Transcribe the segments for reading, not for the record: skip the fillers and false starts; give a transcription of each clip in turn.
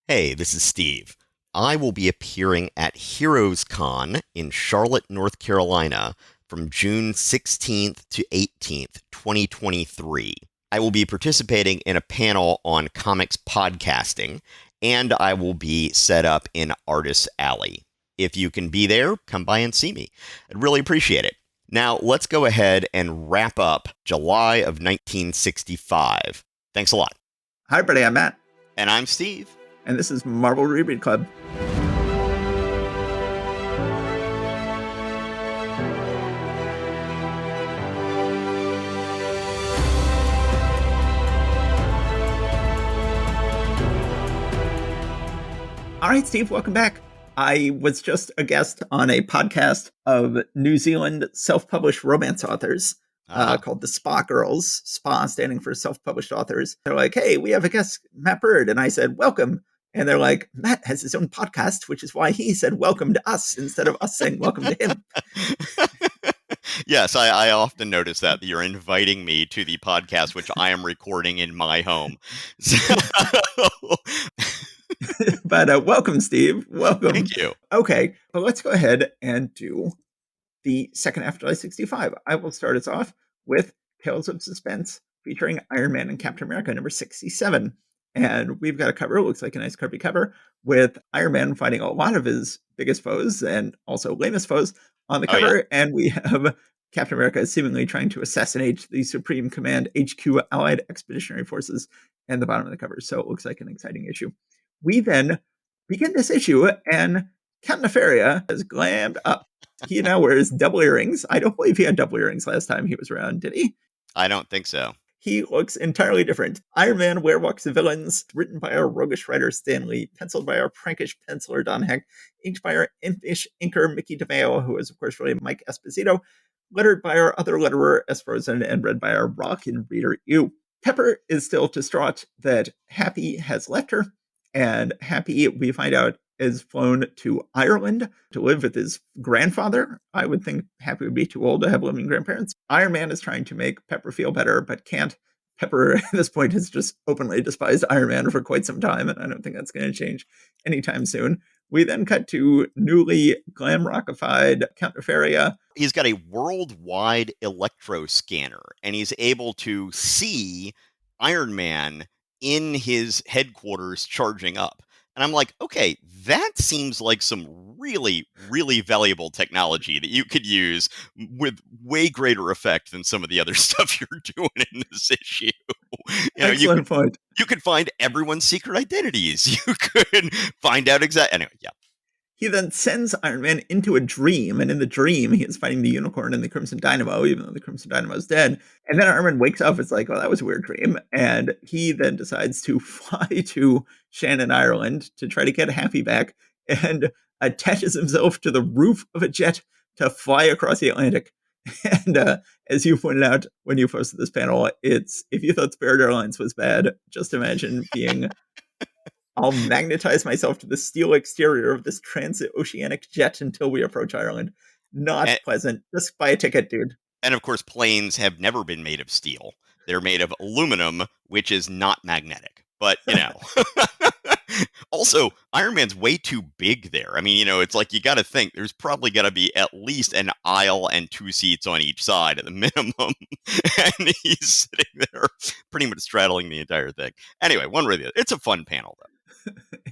Hey, this is Steve. I will be appearing at Heroes Con in Charlotte, North Carolina from June 16th to 18th, 2023. I will be participating in a panel on comics podcasting, and I will be set up in Artist Alley. If you can be there, come by and see me. I'd really appreciate it. Now, let's go ahead and wrap up July of 1965. Thanks a lot. Hi, everybody. I'm Matt. And I'm Steve. And this is Marvel Reread Club. All right, Steve, welcome back. I was just a guest on a podcast of New Zealand self-published romance authors called the SPA Girls, SPA standing for self-published authors. They're like, hey, we have a guest, Matt Bird. And I said, welcome. And they're like, Matt has his own podcast, which is why he said welcome to us instead of us saying welcome to him. Yes, I often notice that you're inviting me to the podcast, which I am recording in my home. But welcome, Steve. Welcome. Thank you. Okay, but let's go ahead and do the second half of July 65. I will start us off with Tales of Suspense featuring Iron Man and Captain America number 67. And we've got a cover, looks like a nice curvy cover, with Iron Man fighting a lot of his biggest foes and also lamest foes on the cover. Yeah. And we have Captain America seemingly trying to assassinate the Supreme Command HQ Allied Expeditionary Forces in the bottom of the cover. So it looks like an exciting issue. We then begin this issue, and Count Nefaria has glammed up. He now wears double earrings. I don't believe he had double earrings last time he was around, did he? I don't think so. He looks entirely different. Iron Man, Werewolves and Villains, written by our roguish writer Stan Lee, penciled by our prankish penciler Don Heck, inked by our impish inker Mickey DeMeo, who is of course really Mike Esposito, lettered by our other letterer S. Frozen, and read by our rockin' reader you. Pepper is still distraught that Happy has left her, and Happy, we find out, is flown to Ireland to live with his grandfather. I would think Happy would be too old to have living grandparents. Iron Man is trying to make Pepper feel better, but can't. Pepper, at this point, has just openly despised Iron Man for quite some time, and I don't think that's going to change anytime soon. We then cut to newly glam rockified Count Nefaria. He's got a worldwide electro scanner, and he's able to see Iron Man in his headquarters charging up. And I'm like, okay, that seems like some really, really valuable technology that you could use with way greater effect than some of the other stuff you're doing in this issue. Excellent point. You could find everyone's secret identities. You could find out exactly. Anyway, yeah. He then sends Iron Man into a dream, and in the dream, he is fighting the Unicorn and the Crimson Dynamo, even though the Crimson Dynamo is dead. And then Iron Man wakes up, it's like, oh, that was a weird dream. And he then decides to fly to Shannon, Ireland, to try to get Happy back, and attaches himself to the roof of a jet to fly across the Atlantic. And as you pointed out when you posted this panel, it's, if you thought Spirit Airlines was bad, just imagine being... I'll magnetize myself to the steel exterior of this transoceanic jet until we approach Ireland. Not pleasant. Just buy a ticket, dude. And of course, planes have never been made of steel. They're made of aluminum, which is not magnetic. But, also, Iron Man's way too big there. I mean, it's like you got to think there's probably got to be at least an aisle and 2 seats on each side at the minimum. And he's sitting there pretty much straddling the entire thing. Anyway, one way or the other. It's a fun panel, though.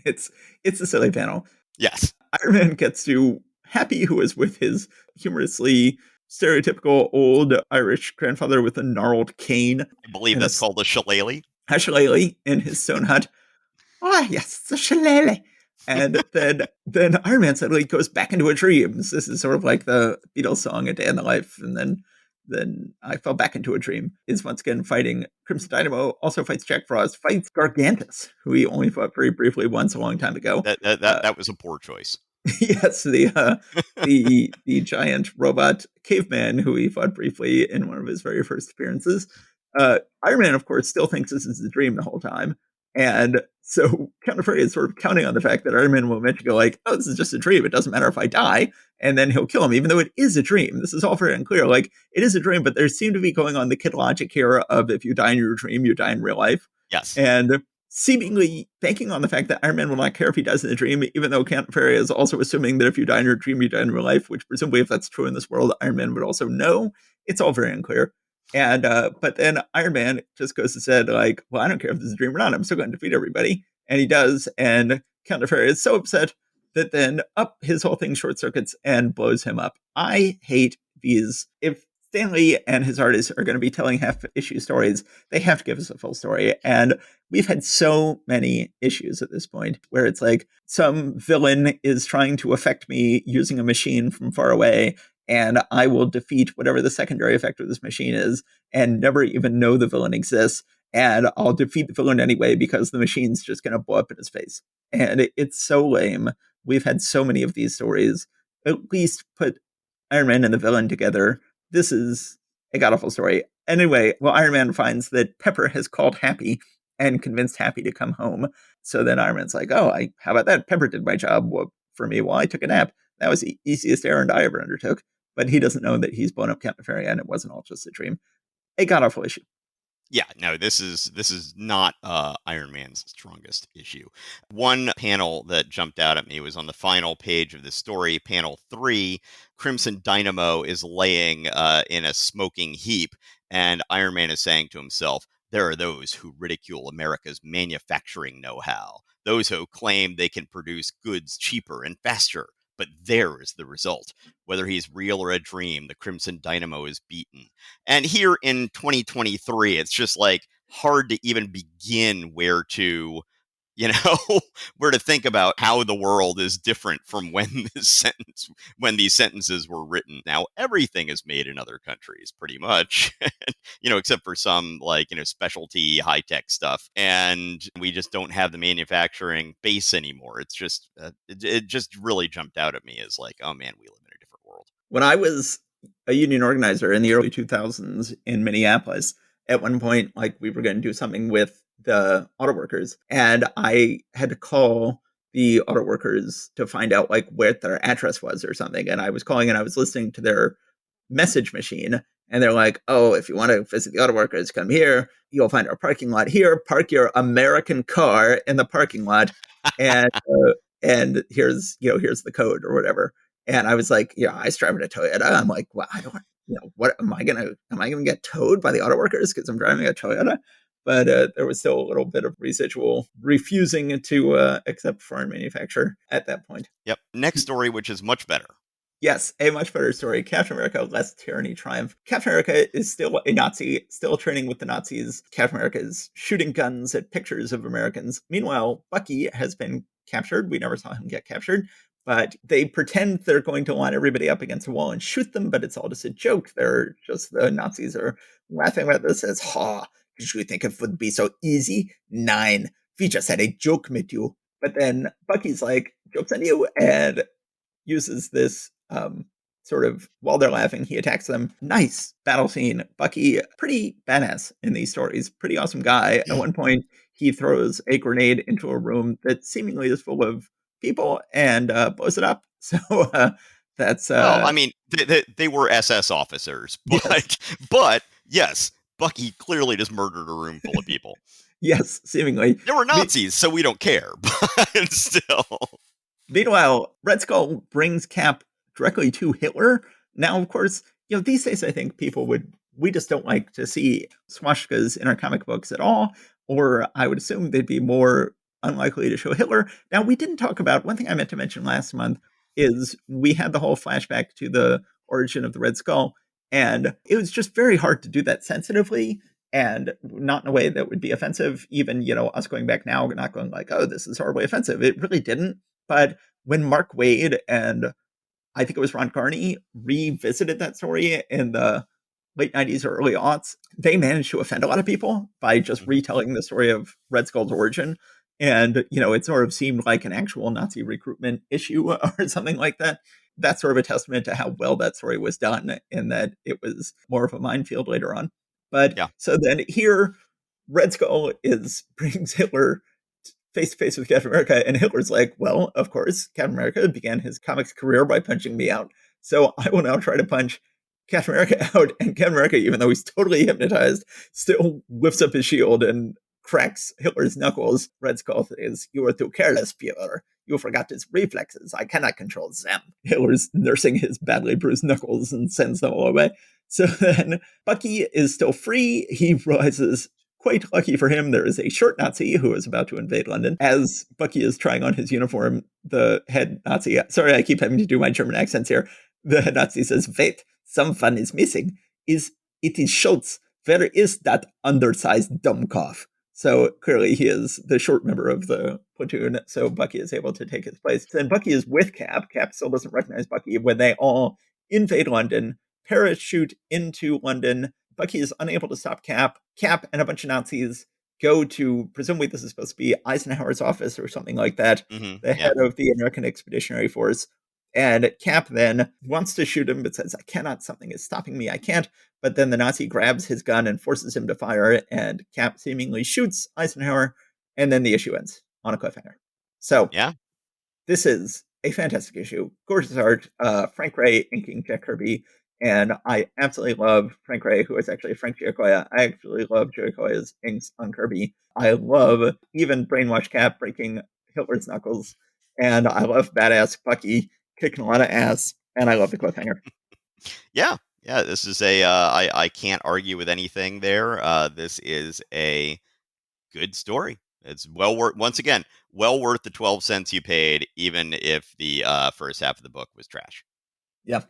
It's a silly panel. Yes. Iron Man gets to Happy, who is with his humorously stereotypical old Irish grandfather with a gnarled cane. I believe that's called a shillelagh. A shillelagh in his stone hut. Oh, yes, it's a shillelagh. And then Iron Man suddenly goes back into a dream. This is sort of like the Beatles song, A Day in the Life. And then I fell back into a dream. Is once again fighting Crimson Dynamo, also fights Jack Frost, fights Gargantus, who he only fought very briefly once a long time ago. That was a poor choice. Yes, the giant robot caveman who he fought briefly in one of his very first appearances. Iron Man, of course, still thinks this is a dream the whole time. And so Count Nefaria is sort of counting on the fact that Iron Man will eventually go like, oh, this is just a dream. It doesn't matter if I die. And then he'll kill him, even though it is a dream. This is all very unclear. Like, it is a dream, but there seemed to be going on the kid logic here of if you die in your dream, you die in real life. Yes. And seemingly banking on the fact that Iron Man will not care if he dies in the dream, even though Count Nefaria is also assuming that if you die in your dream, you die in real life, which presumably, if that's true in this world, Iron Man would also know. It's all very unclear. And but then Iron Man just goes and said, like, well, I don't care if this is a dream or not. I'm still going to defeat everybody. And he does. And Count Nefaria is so upset that then his whole thing short circuits and blows him up. I hate these. If Stanley and his artists are going to be telling half issue stories, they have to give us a full story. And we've had so many issues at this point where it's like some villain is trying to affect me using a machine from far away, and I will defeat whatever the secondary effect of this machine is and never even know the villain exists. And I'll defeat the villain anyway because the machine's just going to blow up in his face. And it's so lame. We've had so many of these stories. At least put Iron Man and the villain together. This is a god-awful story. Anyway, well, Iron Man finds that Pepper has called Happy and convinced Happy to come home. So then Iron Man's like, oh, how about that? Pepper did my job for me while I took a nap. That was the easiest errand I ever undertook. But he doesn't know that he's blown up Count Nefaria and it wasn't all just a dream. A god-awful issue. Yeah, no, this is not Iron Man's strongest issue. One panel that jumped out at me was on the final page of the story, panel 3. Crimson Dynamo is laying in a smoking heap, and Iron Man is saying to himself, there are those who ridicule America's manufacturing know-how, those who claim they can produce goods cheaper and faster. But there is the result. Whether he's real or a dream, the Crimson Dynamo is beaten. And here in 2023, it's just like hard to even begin where to, you know, where to think about how the world is different from when these sentences were written. Now, everything is made in other countries, pretty much, except for some specialty high tech stuff. And we just don't have the manufacturing base anymore. It's just, it just really jumped out at me as like, oh man, we live in a different world. When I was a union organizer in the early 2000s in Minneapolis, at one point, like, we were going to do something with the auto workers, and I had to call the auto workers to find out like what their address was or something. And I was calling and I was listening to their message machine, and they're like, oh, if you want to visit the auto workers, come here. You'll find our parking lot here. Park your American car in the parking lot, and and here's the code or whatever. And I was like, I strive at a Toyota. I'm like, well, I don't, what am I gonna get towed by the auto workers because I'm driving a Toyota? But there was still a little bit of residual refusing to accept foreign manufacture at that point. Yep. Next story, which is much better. Yes, a much better story. Captain America, Lest Tyranny Triumph. Captain America is still a Nazi, still training with the Nazis. Captain America is shooting guns at pictures of Americans. Meanwhile, Bucky has been captured. We never saw him get captured. But they pretend they're going to line everybody up against a wall and shoot them, but it's all just a joke. The Nazis are laughing at this as, ha, did you think it would be so easy? Nine. We just had a joke with you. But then Bucky's like, joke's on you, and uses this sort of, while they're laughing, he attacks them. Nice battle scene. Bucky, pretty badass in these stories. Pretty awesome guy. At one point, he throws a grenade into a room that seemingly is full of people and blows it up. So that's... well, I mean, they were SS officers, but yes. But yes, Bucky clearly just murdered a room full of people. Yes, seemingly. There were Nazis, so we don't care, but still. Meanwhile, Red Skull brings Cap directly to Hitler. Now, of course, these days I think we just don't like to see swastikas in our comic books at all, or I would assume they'd be more unlikely to show Hitler. Now, we didn't talk about, one thing I meant to mention last month is we had the whole flashback to the origin of the Red Skull, and it was just very hard to do that sensitively and not in a way that would be offensive. Even, us going back now, we're not going like, oh, this is horribly offensive. It really didn't. But when Mark Waid and I think it was Ron Garney revisited that story in the late 90s or early aughts, they managed to offend a lot of people by just retelling the story of Red Skull's origin. And, it sort of seemed like an actual Nazi recruitment issue or something like that. That's sort of a testament to how well that story was done, and that it was more of a minefield later on. But yeah. So then here, Red Skull brings Hitler face to face with Captain America, and Hitler's like, well, of course, Captain America began his comics career by punching me out, so I will now try to punch Captain America out. And Captain America, even though he's totally hypnotized, still whips up his shield and cracks Hitler's knuckles. Red Skull says, "You were too careless, Fuhrer. You forgot his reflexes. I cannot control them." Hitler's nursing his badly bruised knuckles and sends them all away. So then Bucky is still free. He realizes, quite lucky for him, there is a short Nazi who is about to invade London. As Bucky is trying on his uniform, the head Nazi, sorry, I keep having to do my German accents here. The head Nazi says, "Wait, someone is missing. It is Schultz. Where is that undersized Dummkopf?" So clearly he is the short member of the platoon, so Bucky is able to take his place. Then Bucky is with Cap. Cap still doesn't recognize Bucky when they all invade London, parachute into London. Bucky is unable to stop Cap. Cap and a bunch of Nazis go to, presumably this is supposed to be Eisenhower's office or something like that, the Yeah. head of the American Expeditionary Force. And Cap then wants to shoot him, but says, "I cannot, something is stopping me, I can't." But then the Nazi grabs his gun and forces him to fire, and Cap seemingly shoots Eisenhower, and then the issue ends on a cliffhanger. So Yeah. this is a fantastic issue. Gorgeous art. Frank Ray inking Jack Kirby. And I absolutely love Frank Ray, who is actually Frank Giacoya. I actually love Giacoya's inks on Kirby. I love even Brainwash Cap breaking Hitler's knuckles. And I love badass Bucky kicking a lot of ass. And I love the cliffhanger. Yeah. Yeah. This is I can't argue with anything there. This is a good story. It's once again, well worth the 12 cents you paid, even if the first half of the book was trash. Yeah.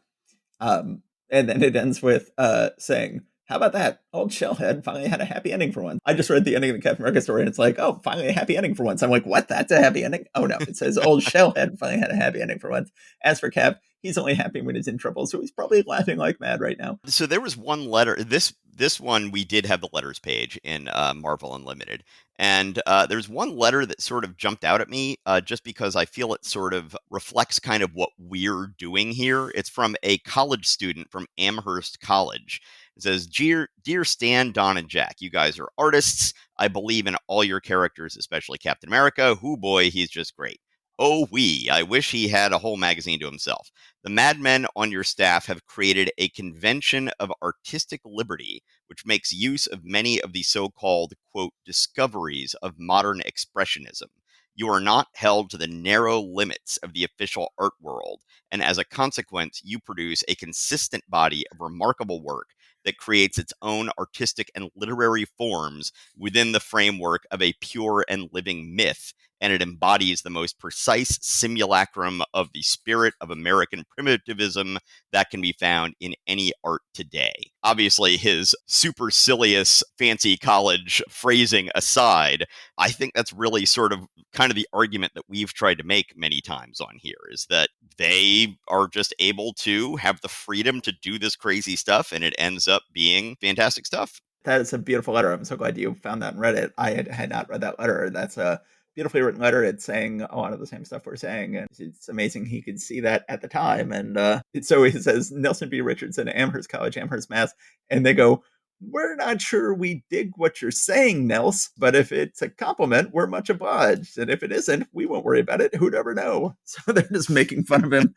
And then it ends with saying, "How about that? Old Shellhead finally had a happy ending for once." I just read the ending of the Captain America story and it's like, "Oh, finally a happy ending for once." I'm like, "What? That's a happy ending?" Oh no, it says Old Shellhead finally had a happy ending for once. As for Cap, he's only happy when he's in trouble, so he's probably laughing like mad right now. So there was one letter. This one we did have the letters page in Marvel Unlimited, and there's one letter that sort of jumped out at me just because I feel it sort of reflects kind of what we're doing here. It's from a college student from Amherst College. It says, "Dear Stan, Don, and Jack, you guys are artists. I believe in all your characters, especially Captain America. Who boy, he's just great. Oh, I wish he had a whole magazine to himself. The madmen on your staff have created a convention of artistic liberty, which makes use of many of the so-called, quote, discoveries of modern expressionism. You are not held to the narrow limits of the official art world, and as a consequence, you produce a consistent body of remarkable work that creates its own artistic and literary forms within the framework of a pure and living myth, and it embodies the most precise simulacrum of the spirit of American primitivism that can be found in any art today." Obviously, his supercilious fancy college phrasing aside, I think that's really sort of kind of the argument that we've tried to make many times on here, is that they are just able to have the freedom to do this crazy stuff, and it ends up being fantastic stuff. That is a beautiful letter. I'm so glad you found that and read it. I had not read that letter. That's a beautifully written letter. It's saying a lot of the same stuff we're saying. And it's amazing he could see that at the time. And so he says, "Nelson B. Richardson, Amherst College, Amherst, Mass." And they go, "We're not sure we dig what you're saying, Nels, but if it's a compliment, we're much obliged. And if it isn't, we won't worry about it. Who'd ever know?" So they're just making fun of him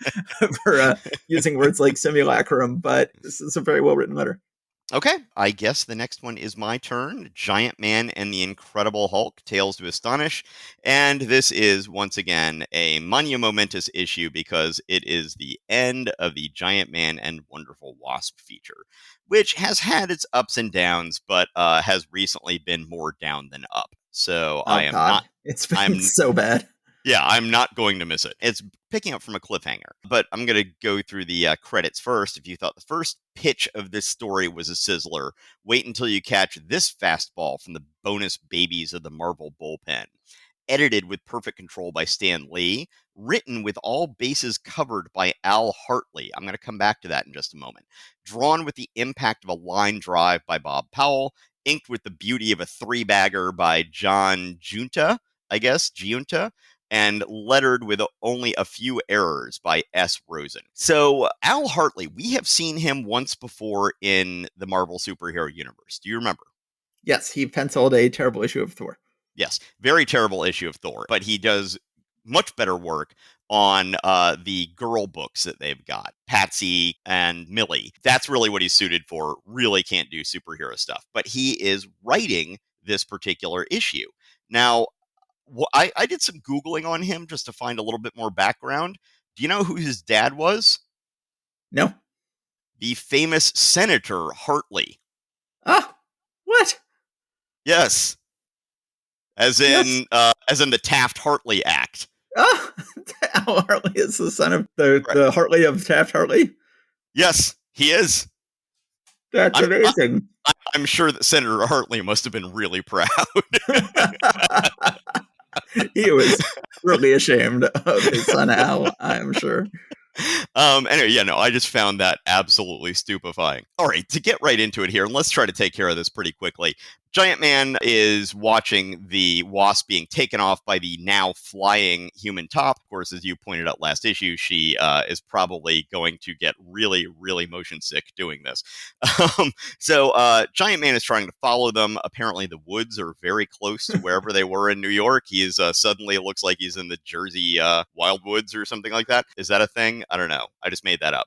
for using words like simulacrum. But this is a very well written letter. Okay, I guess the next one is my turn. Giant Man and the Incredible Hulk, Tales to Astonish. And this is, once again, a monumentous issue because it is the end of the Giant Man and Wonderful Wasp feature, which has had its ups and downs, but has recently been more down than up. So Oh God, it's been I'm so bad. yeah, I'm not going to miss it. It's picking up from a cliffhanger, but I'm going to go through the credits first. If you thought the first pitch of this story was a sizzler, wait until you catch this fastball from the bonus babies of the Marvel bullpen. Edited with perfect control by Stan Lee, written with all bases covered by Al Hartley. I'm going to come back to that in just a moment. Drawn with the impact of a line drive by Bob Powell, inked with the beauty of a three-bagger by John Giunta, and lettered with only a few errors by S. Rosen. So, Al Hartley, we have seen him once before in the Marvel superhero universe. Do you remember? Yes, he penciled a terrible issue of Thor. Yes, very terrible issue of Thor, but he does much better work on the girl books that they've got, Patsy and Millie. That's really what he's suited for. Really can't do superhero stuff, but he is writing this particular issue. Now, I did some Googling on him just to find a little bit more background. Do you know who his dad was? No. The famous Senator Hartley. Ah, what? Yes, Yes. as in the Taft-Hartley Act. Ah, Al Hartley is the son of the Right. the Hartley of Taft Hartley. Yes, he is. That's I'm I, amazing. I'm sure that Senator Hartley must have been really proud. He was really ashamed of his son Al, I'm sure. Anyway, yeah, no, I just found that absolutely stupefying. All right, to get right into it here, and let's try to take care of this pretty quickly. Giant Man is watching the Wasp being taken off by the now flying human top. Of course, as you pointed out last issue, she is probably going to get really, really motion sick doing this. Giant Man is trying to follow them. Apparently, the woods are very close to wherever they were in New York. He is suddenly, it looks like he's in the Jersey Wild Woods or something like that. Is that a thing? I don't know. I just made that up.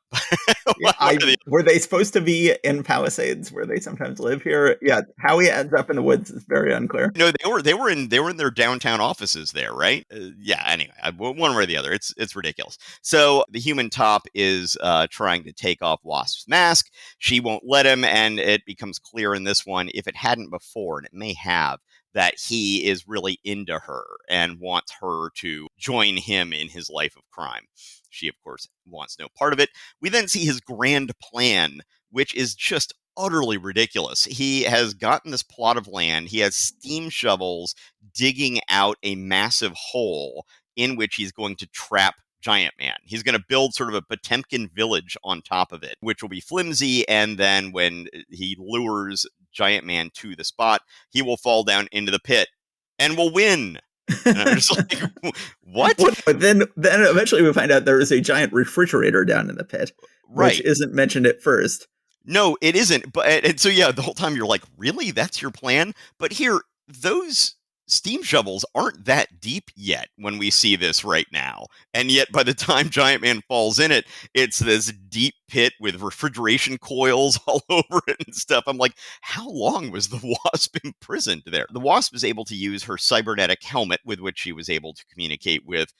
Yeah, One or the were they supposed to be in Palisades where they sometimes live here? Yeah, how he ends up in the woods is very unclear. No, they were in their downtown offices there, right? Yeah. Anyway, one way or the other, it's ridiculous. So the human top is trying to take off Wasp's mask. She won't let him, and it becomes clear in this one, if it hadn't before, and it may have, that he is really into her and wants her to join him in his life of crime. She, of course, wants no part of it. We then see his grand plan, which is just utterly ridiculous. He has gotten this plot of land. He has steam shovels digging out a massive hole in which he's going to trap Giant Man. He's going to build sort of a Potemkin village on top of it, which will be flimsy. And then when he lures Giant Man to the spot, he will fall down into the pit and will win. And I'm just like, what? Well, but then eventually we find out there is a giant refrigerator down in the pit, which Right. isn't mentioned at first. No, it isn't. But and so yeah, the whole time you're like, really? That's your plan? But here, those steam shovels aren't that deep yet when we see this right now. And yet by the time Giant Man falls in it, it's this deep pit with refrigeration coils all over it and stuff. I'm like, how long was the Wasp imprisoned there? The Wasp is able to use her cybernetic helmet with which she was able to communicate with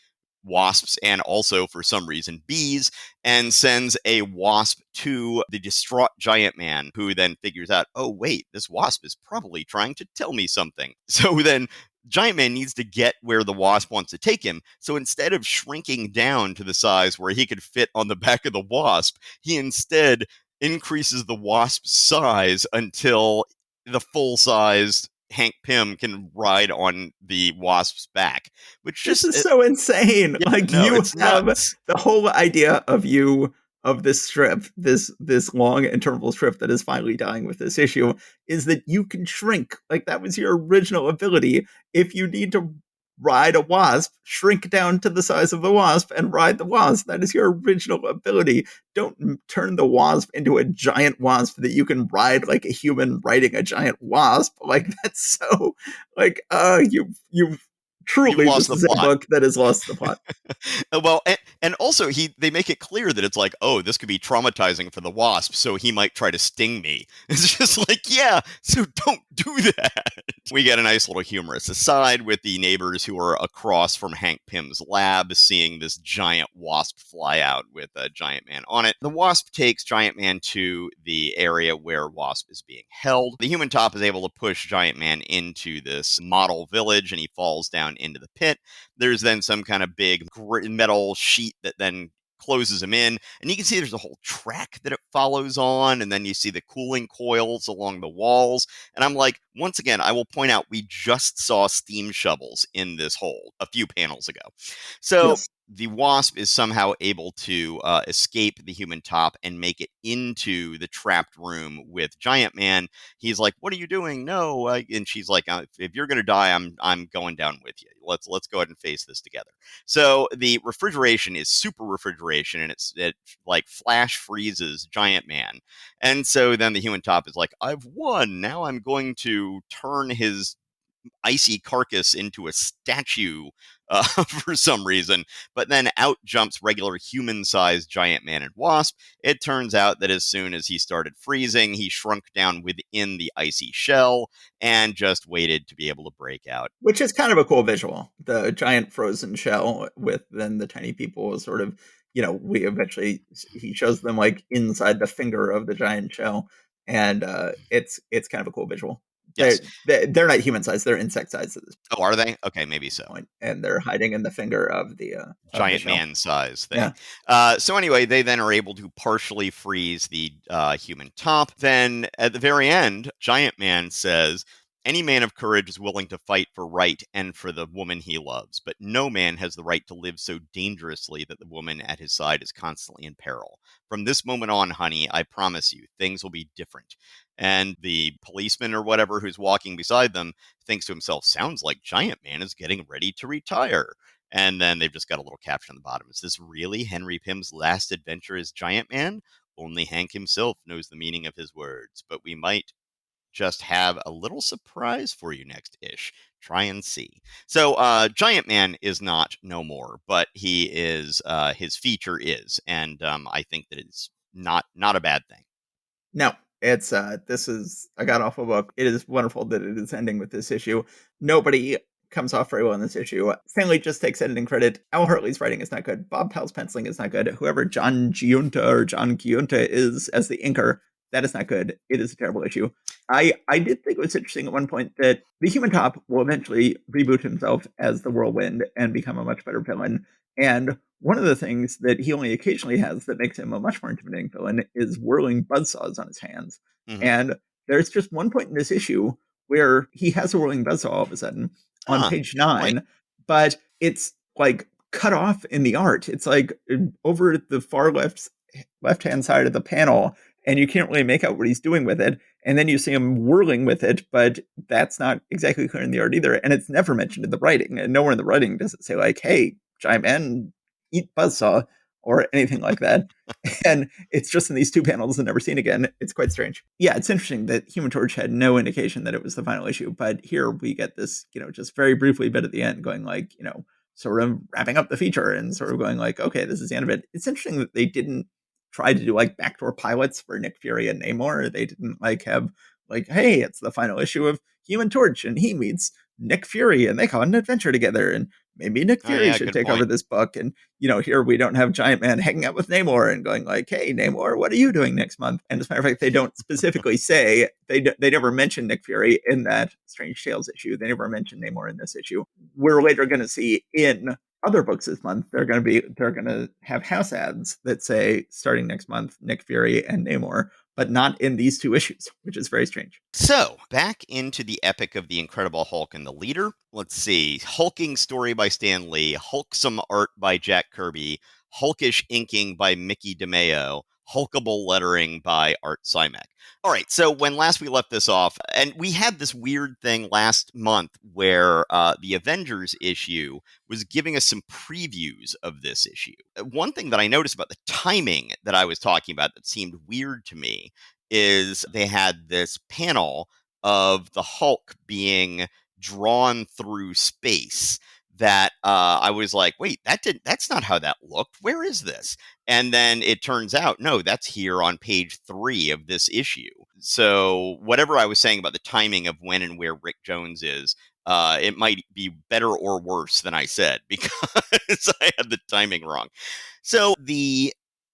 wasps and also for some reason bees, and sends a wasp to the distraught Giant Man, who then figures out, oh wait, this wasp is probably trying to tell me something. So then Giant Man needs to get where the wasp wants to take him. So instead of shrinking down to the size where he could fit on the back of the wasp, he instead increases the wasp's size until the full size Hank Pym can ride on the wasp's back, which This just is so insane. yeah, Like no, you it's have nuts. the whole idea of this strip, this long interval strip that is finally dying with this issue, is that you can shrink. Like that was your original ability. If you need to ride a wasp, shrink down to the size of the wasp and ride the wasp. That is your original ability. Don't turn the wasp into a giant wasp that you can ride like a human riding a giant wasp. Like that's so like you You've truly, lost this the is a plot. book that has lost the plot. Well, and also they make it clear that it's like, oh, this could be traumatizing for the wasp, so he might try to sting me. It's just like, yeah, so don't do that. We get a nice little humorous aside with the neighbors who are across from Hank Pym's lab, seeing this giant wasp fly out with a Giant Man on it. The wasp takes Giant Man to the area where Wasp is being held. The human top is able to push Giant Man into this model village, and he falls down into the pit. There's then some kind of big metal sheet that then closes him in, and you can see there's a whole track that it follows on, and then you see the cooling coils along the walls. And I'm like, once again, I will point out we just saw steam shovels in this hole a few panels ago. So Yes. the wasp is somehow able to escape the human top and make it into the trapped room with Giant Man. He's like, "What are you doing? No!" And she's like, "If you're gonna die, I'm going down with you. Let's go ahead and face this together." So the refrigeration is super refrigeration, and it like flash freezes Giant Man. And so then the human top is like, "I've won. Now I'm going to turn his icy carcass into a statue for some reason. But then out jumps regular human-sized giant man and wasp. It turns out that as soon as he started freezing, he shrunk down within the icy shell and just waited to be able to break out. Which is kind of a cool visual. The giant frozen shell with then the tiny people sort of, we eventually, he shows them like inside the finger of the giant shell. And it's kind of a cool visual. Yes. They're not human sized, they're insect sized at this Oh, are they? Okay, maybe so. point. And they're hiding in the finger of the Giant shell. man size thing. Yeah. So anyway, they then are able to partially freeze the human top. Then at the very end, Giant Man says, any man of courage is willing to fight for right and for the woman he loves, but no man has the right to live so dangerously that the woman at his side is constantly in peril. From this moment on, honey, I promise you, things will be different. And the policeman or whatever who's walking beside them thinks to himself, sounds like Giant Man is getting ready to retire. And then they've just got a little caption on the bottom. Is this really Henry Pym's last adventure as Giant Man? Only Hank himself knows the meaning of his words, but we might just have a little surprise for you next ish. Try and see. So Giant Man is not no more, but he is his feature is, and I think that it's not a bad thing. No, it's this is a god awful book. It is wonderful that it is ending with this issue. Nobody comes off very well in this issue. Stanley just takes editing credit. Al Hartley's writing is not good. Bob Powell's penciling is not good. Whoever John Giunta is as the inker, that is not good. It is a terrible issue. I did think it was interesting at one point that the Human Top will eventually reboot himself as the Whirlwind and become a much better villain. And one of the things that he only occasionally has that makes him a much more intimidating villain is whirling buzzsaws on his hands. Mm-hmm. And there's just one point in this issue where he has a whirling buzzsaw all of a sudden on page 9, right. But it's like cut off in the art. It's like over the far left-hand side of the panel, and you can't really make out what he's doing with it. And then you see him whirling with it, but that's not exactly clear in the art either. And it's never mentioned in the writing. And nowhere in the writing does it say like, hey, Giant Man, eat buzzsaw or anything like that. And it's just in these two panels and never seen again. It's quite strange. Yeah, it's interesting that Human Torch had no indication that it was the final issue. But here we get this, just very briefly bit at the end going like, sort of wrapping up the feature and sort of going like, okay, this is the end of it. It's interesting that they didn't try to do like backdoor pilots for Nick Fury and Namor. They didn't like have like, hey, it's the final issue of Human Torch and he meets Nick Fury and they go on an adventure together and maybe Nick Fury should take over this book. And, here we don't have Giant Man hanging out with Namor and going like, hey, Namor, what are you doing next month? And as a matter of fact, they don't specifically say, they never mention Nick Fury in that Strange Tales issue. They never mention Namor in this issue. We're later going to see in other books this month, they're going to have house ads that say starting next month, Nick Fury and Namor, but not in these two issues, which is very strange. So back into the epic of the Incredible Hulk and the Leader. Let's see. Hulking story by Stan Lee, Hulksome art by Jack Kirby, Hulkish inking by Mickey DeMeo, Hulkable lettering by Art Simek. All right, so when last we left this off, and we had this weird thing last month where the Avengers issue was giving us some previews of this issue. One thing that I noticed about the timing that I was talking about that seemed weird to me is they had this panel of the Hulk being drawn through space that I was like, wait, that's not how that looked. Where is this? And then it turns out, no, that's here on page 3 of this issue. So whatever I was saying about the timing of when and where Rick Jones is, it might be better or worse than I said because I had the timing wrong. So the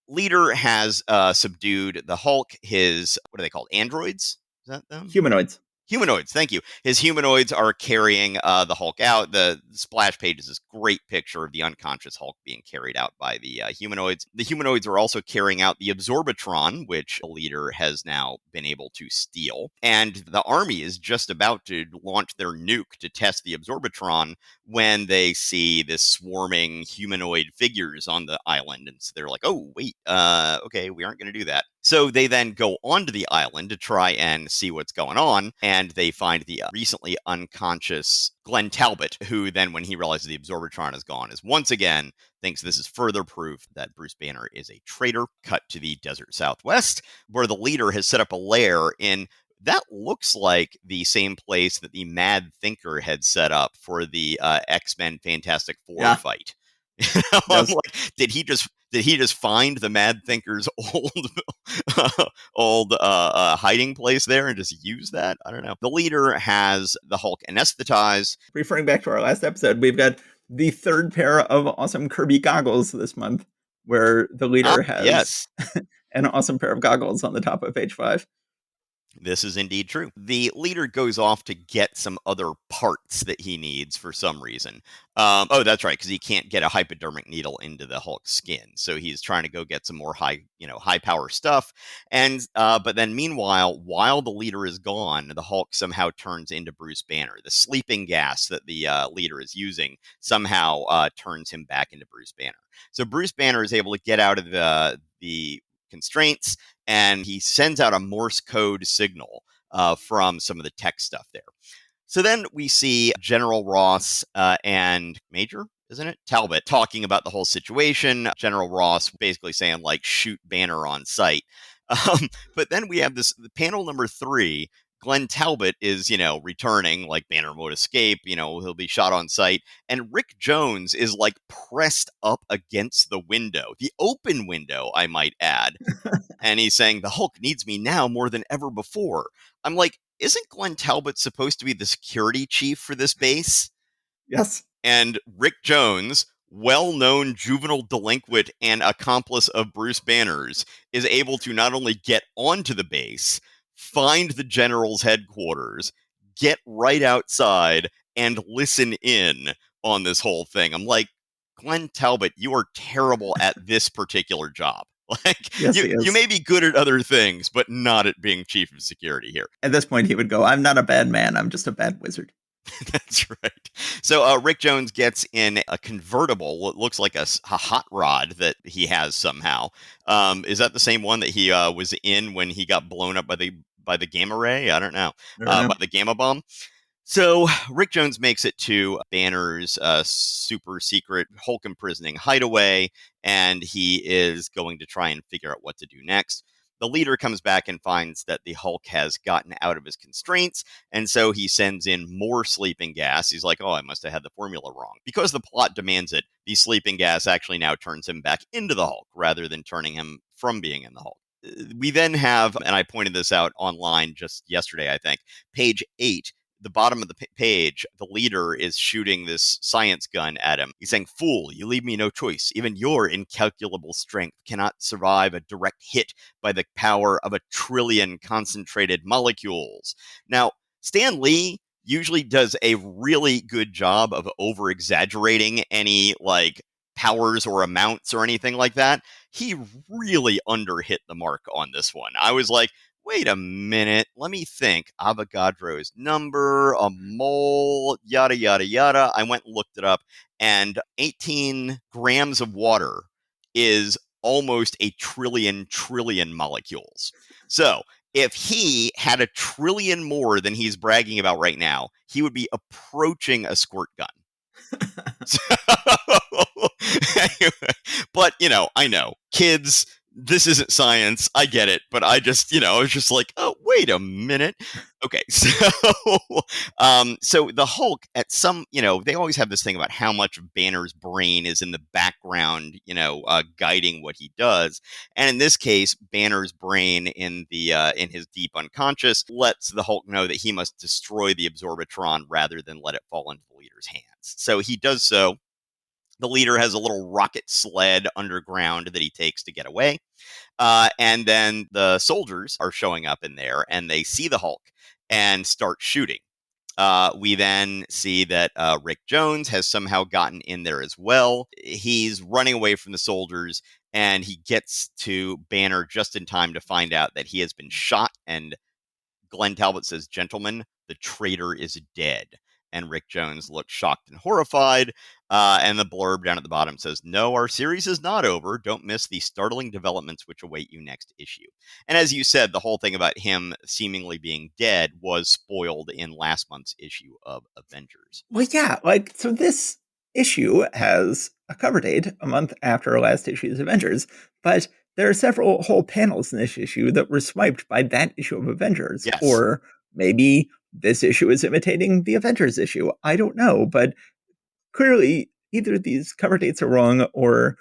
Leader has subdued the Hulk, his, what are they called? Androids? Is that them? Humanoids. Humanoids, thank you. His humanoids are carrying the Hulk out. The splash page is this great picture of the unconscious Hulk being carried out by the humanoids. The humanoids are also carrying out the Absorbatron, which the Leader has now been able to steal. And the army is just about to launch their nuke to test the Absorbatron when they see this swarming humanoid figures on the island. And so they're like, oh, wait, okay, we aren't going to do that. So they then go onto the island to try and see what's going on, and they find the recently unconscious Glenn Talbot, who then, when he realizes the Absorbatron is gone, is once again thinks this is further proof that Bruce Banner is a traitor. Cut to the desert Southwest, where the Leader has set up a lair in that looks like the same place that the Mad Thinker had set up for the X-Men Fantastic Four Yeah, fight. it I'm does. like, did he just find the Mad Thinker's old hiding place there and just use that? I don't know. The leader has the Hulk anesthetized. Referring back to our last episode, we've got the third pair of awesome Kirby goggles this month, where the leader has Yes, an awesome pair of goggles on the top of page 5. this is indeed true. The leader goes off to get some other parts that he needs for some reason. Oh, that's right, because he can't get a hypodermic needle into the Hulk's skin, so he's trying to go get some more high power stuff. And but then, meanwhile, while the leader is gone, the Hulk somehow turns into Bruce Banner. The sleeping gas that the leader is using somehow turns him back into Bruce Banner. So Bruce Banner is able to get out of the constraints, and he sends out a Morse code signal from some of the tech stuff there. So then we see General Ross and Major, isn't it? Talbot talking about the whole situation. General Ross basically saying, like, shoot Banner on sight. But then we have this panel number 3. Glenn Talbot is, returning, like Banner won't escape, he'll be shot on sight. And Rick Jones is like pressed up against the window, the open window, I might add. And he's saying, the Hulk needs me now more than ever before. I'm like, isn't Glenn Talbot supposed to be the security chief for this base? Yes. And Rick Jones, well-known juvenile delinquent and accomplice of Bruce Banner's, is able to not only get onto the base, find the general's headquarters, get right outside, and listen in on this whole thing. I'm like, Glenn Talbot, you are terrible at this particular job. Like, Yes, you, he you is. may be good at other things, but not at being chief of security here. At this point, he would go, I'm not a bad man. I'm just a bad wizard. That's right. So Rick Jones gets in a convertible, what looks like a hot rod that he has somehow. Is that the same one that he was in when he got blown up by the gamma ray? I don't know. I don't know. By the gamma bomb. So Rick Jones makes it to Banner's super secret Hulk imprisoning hideaway, and he is going to try and figure out what to do next. The leader comes back and finds that the Hulk has gotten out of his constraints, and so he sends in more sleeping gas. He's like, oh, I must have had the formula wrong. Because the plot demands it, the sleeping gas actually now turns him back into the Hulk rather than turning him from being in the Hulk. We then have, and I pointed this out online just yesterday, I think, page 8, the bottom of the page, the leader is shooting this science gun at him. He's saying, fool, you leave me no choice. Even your incalculable strength cannot survive a direct hit by the power of 1,000,000,000,000 concentrated molecules. Now, Stan Lee usually does a really good job of over exaggerating any like powers or amounts or anything like that. He really underhit the mark on this one. I was like, wait a minute, let me think. Avogadro's number, a mole, yada, yada, yada. I went and looked it up, and 18 grams of water is almost a trillion molecules. So if he had 1,000,000,000,000 more than he's bragging about right now, he would be approaching a squirt gun. So, but I know kids, this isn't science. I get it, but I just, I was just like, oh, wait a minute. Okay, so the Hulk at some, they always have this thing about how much of Banner's brain is in the background, guiding what he does, and in this case, Banner's brain in his deep unconscious lets the Hulk know that he must destroy the Absorbitron rather than let it fall into the leader's hands. So he does so. The leader has a little rocket sled underground that he takes to get away. And then the soldiers are showing up in there and they see the Hulk and start shooting. We then see that Rick Jones has somehow gotten in there as well. He's running away from the soldiers and he gets to Banner just in time to find out that he has been shot. And Glenn Talbot says, gentlemen, the traitor is dead. And Rick Jones looks shocked and horrified. And the blurb down at the bottom says, no, our series is not over. Don't miss the startling developments which await you next issue. And as you said, the whole thing about him seemingly being dead was spoiled in last month's issue of Avengers. Well, yeah, so this issue has a cover date a month after our last issue's Avengers, but there are several whole panels in this issue that were swiped by that issue of Avengers. Yes. Or maybe this issue is imitating the Avengers issue. I don't know, but clearly either these cover dates are wrong or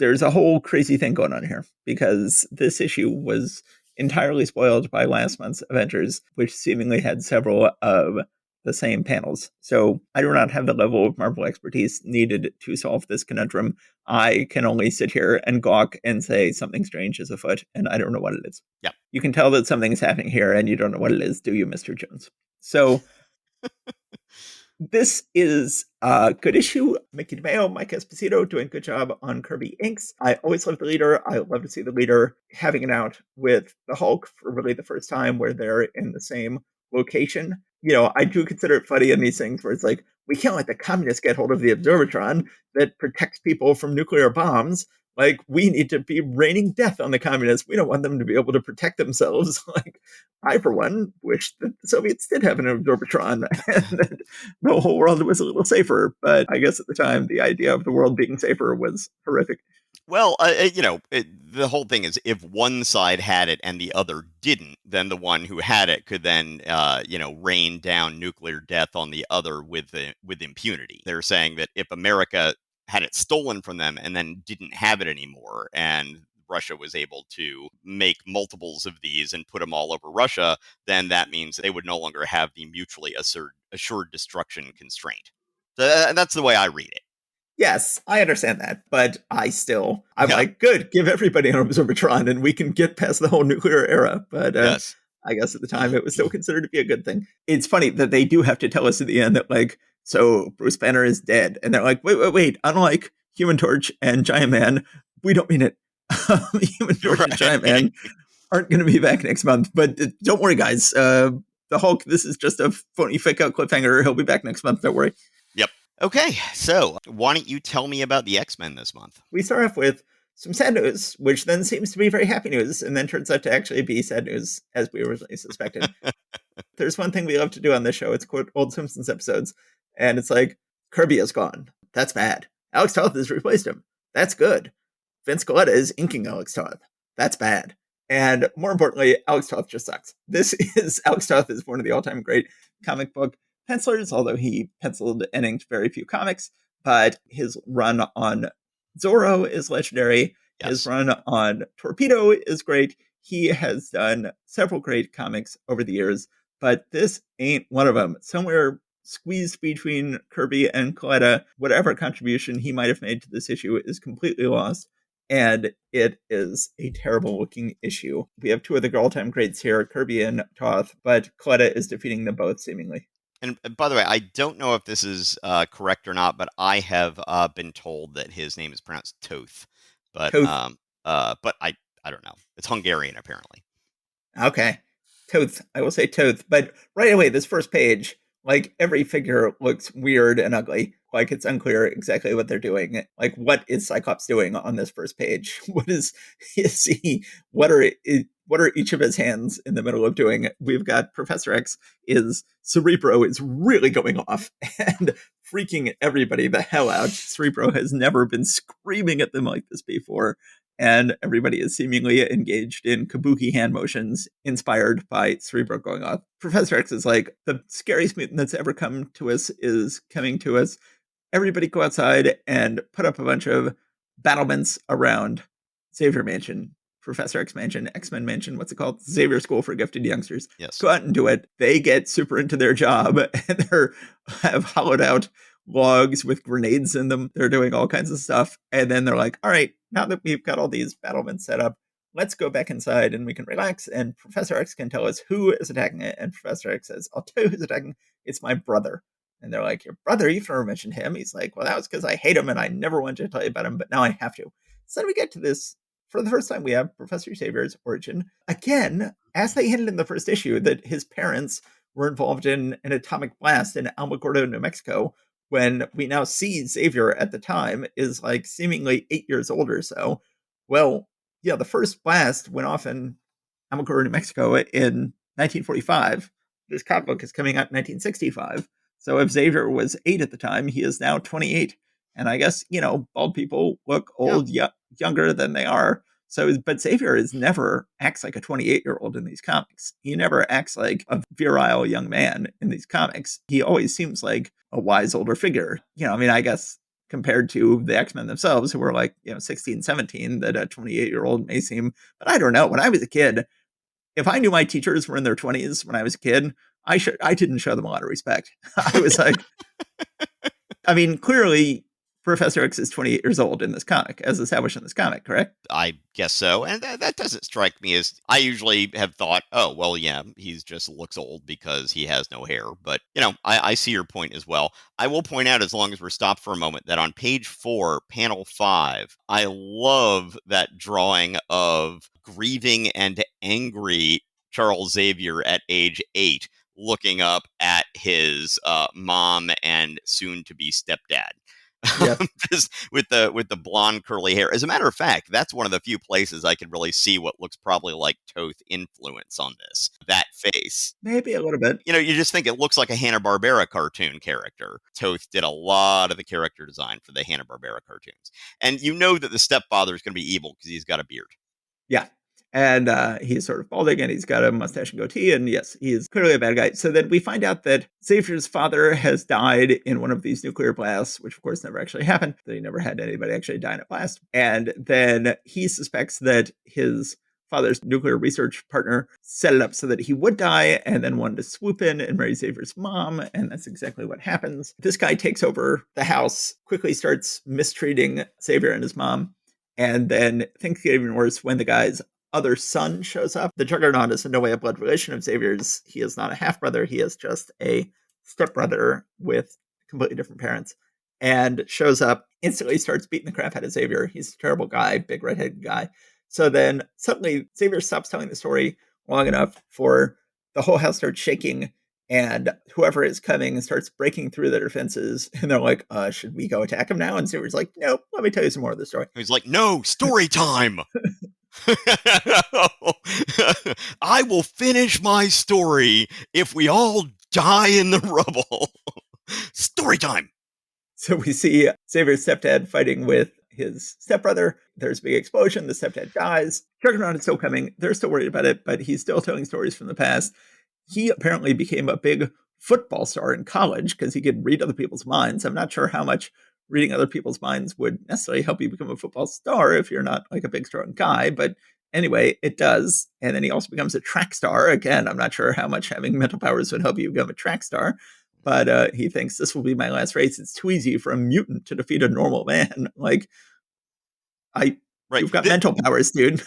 there's a whole crazy thing going on here because this issue was entirely spoiled by last month's Avengers, which seemingly had several of the same panels. So I do not have the level of Marvel expertise needed to solve this conundrum. I can only sit here and gawk and say something strange is afoot, and I don't know what it is. Yeah. You can tell that something is happening here, and you don't know what it is, do you, Mr. Jones? So this is a good issue. Mickey DeMeo, Mike Esposito doing a good job on Kirby Inks. I always love the leader. I love to see the leader having it out with the Hulk for really the first time where they're in the same location. I do consider it funny in these things where it's like, we can't let the communists get hold of the Observatron that protects people from nuclear bombs. Like, we need to be raining death on the communists. We don't want them to be able to protect themselves. Like, I, for one, wish that the Soviets did have an Observatron and that the whole world was a little safer. But I guess at the time, the idea of the world being safer was horrific. Well, the whole thing is if one side had it and the other didn't, then the one who had it could then, rain down nuclear death on the other with impunity. They're saying that if America had it stolen from them and then didn't have it anymore, and Russia was able to make multiples of these and put them all over Russia, then that means they would no longer have the mutually assured destruction constraint. So that's the way I read it. Yes, I understand that, but I'm Yeah. like, good, give everybody an Observatron and we can get past the whole nuclear era. But Yes. I guess at the time it was still considered to be a good thing. It's funny that they do have to tell us at the end that, like, so Bruce Banner is dead. And they're like, wait, unlike Human Torch and Giant Man, we don't mean it. Human Torch and Giant Man aren't going to be back next month. But don't worry, guys. The Hulk, this is just a phony fake out cliffhanger. He'll be back next month. Don't worry. Yep. Okay, so why don't you tell me about the X-Men this month? We start off with some sad news, which then seems to be very happy news, and then turns out to actually be sad news, as we originally suspected. There's one thing we love to do on this show. It's quote old Simpsons episodes, and it's like, Kirby is gone. That's bad. Alex Toth has replaced him. That's good. Vince Coletta is inking Alex Toth. That's bad. And more importantly, Alex Toth just sucks. Alex Toth is one of the all-time great comic book pencilers, although he penciled and inked very few comics, but his run on Zorro is legendary. Yes. His run on Torpedo is great. He has done several great comics over the years, but this ain't one of them. Somewhere squeezed between Kirby and Coletta, whatever contribution he might have made to this issue is completely lost. And it is a terrible looking issue. We have two of the all-time greats here, Kirby and Toth, but Coletta is defeating them both, seemingly. And by the way, I don't know if this is correct or not, but I have been told that his name is pronounced Toth. But I don't know. It's Hungarian, apparently. Okay. Toth. I will say Toth. But right away, this first page, like, every figure looks weird and ugly. Like, it's unclear exactly what they're doing. Like, what is Cyclops doing on this first page? What is he? What are each of his hands in the middle of doing? We've got Professor X Cerebro is really going off and freaking everybody the hell out. Cerebro has never been screaming at them like this before. And everybody is seemingly engaged in kabuki hand motions inspired by Cerebro going off. Professor X is like, the scariest mutant that's ever come to us is coming to us. Everybody go outside and put up a bunch of battlements around Xavier Mansion, Professor X Mansion, X-Men Mansion, what's it called? Xavier School for Gifted Youngsters. Yes. Go out and do it. They get super into their job and have hollowed out logs with grenades in them. They're doing all kinds of stuff. And then they're like, all right, now that we've got all these battlements set up, let's go back inside and we can relax. And Professor X can tell us who is attacking it. And Professor X says, I'll tell you who's attacking. It's my brother. And they're like, your brother? You've never mentioned him. He's like, well, that was because I hate him and I never wanted to tell you about him, but now I have to. So then we get to this. For the first time, we have Professor Xavier's origin. Again, as they hinted in the first issue, that his parents were involved in an atomic blast in Alamogordo, New Mexico, when we now see Xavier at the time is like seemingly 8 years old or so. Well, yeah, the first blast went off in Alamogordo, New Mexico in 1945. This comic book is coming out in 1965. So if Xavier was 8 at the time, he is now 28. And I guess, bald people look old, younger than they are. So, but Xavier never acts like a 28-year-old in these comics. He never acts like a virile young man in these comics. He always seems like a wise older figure. I mean, I guess compared to the X-Men themselves, who were like, 16, 17, that a 28-year-old may seem, but I don't know. When I was a kid, if I knew my teachers were in their 20s when I was a kid, I didn't show them a lot of respect. I was like, I mean, clearly Professor X is 28 years old in this comic, as established in this comic, correct? I guess so. And that doesn't strike me as, I usually have thought, oh, well, yeah, he's just looks old because he has no hair. But, I see your point as well. I will point out, as long as we're stopped for a moment, that on page 4, panel 5, I love that drawing of grieving and angry Charles Xavier at age 8, looking up at his mom and soon to be stepdad. Yes. Just with the blonde curly hair. As a matter of fact, that's one of the few places I can really see what looks probably like Toth influence on this. That face. Maybe a little bit. You just think it looks like a Hanna-Barbera cartoon character. Toth did a lot of the character design for the Hanna-Barbera cartoons. And you know that the stepfather is going to be evil because he's got a beard. Yeah. And he's sort of balding and he's got a mustache and goatee. And yes, he is clearly a bad guy. So then we find out that Xavier's father has died in one of these nuclear blasts, which of course never actually happened. That he never had anybody actually die in a blast. And then he suspects that his father's nuclear research partner set it up so that he would die and then wanted to swoop in and marry Xavier's mom. And that's exactly what happens. This guy takes over the house, quickly starts mistreating Xavier and his mom. And then things get even worse when the guy's other son shows up. The Juggernaut is in no way a blood relation of Xavier's. He is not a half-brother. He is just a stepbrother with completely different parents. And shows up, instantly starts beating the crap out of Xavier. He's a terrible guy, big redheaded guy. So then suddenly Xavier stops telling the story long enough for the whole house starts shaking, and whoever is coming starts breaking through their defenses. And they're like, should we go attack him now? And Xavier's like, nope, let me tell you some more of the story. He's like, no, story time. I will finish my story if we all die in the rubble. Story time. So we see Xavier's stepdad fighting with his stepbrother. There's a big explosion. The stepdad dies. Juggernaut is still coming. They're still worried about it, but he's still telling stories from the past. He apparently became a big football star in college because he could read other people's minds. I'm not sure how much reading other people's minds would necessarily help you become a football star if you're not like a big, strong guy. But anyway, it does. And then he also becomes a track star. Again, I'm not sure how much having mental powers would help you become a track star. But he thinks this will be my last race. It's too easy for a mutant to defeat a normal man. Like, right. You've got mental powers, dude.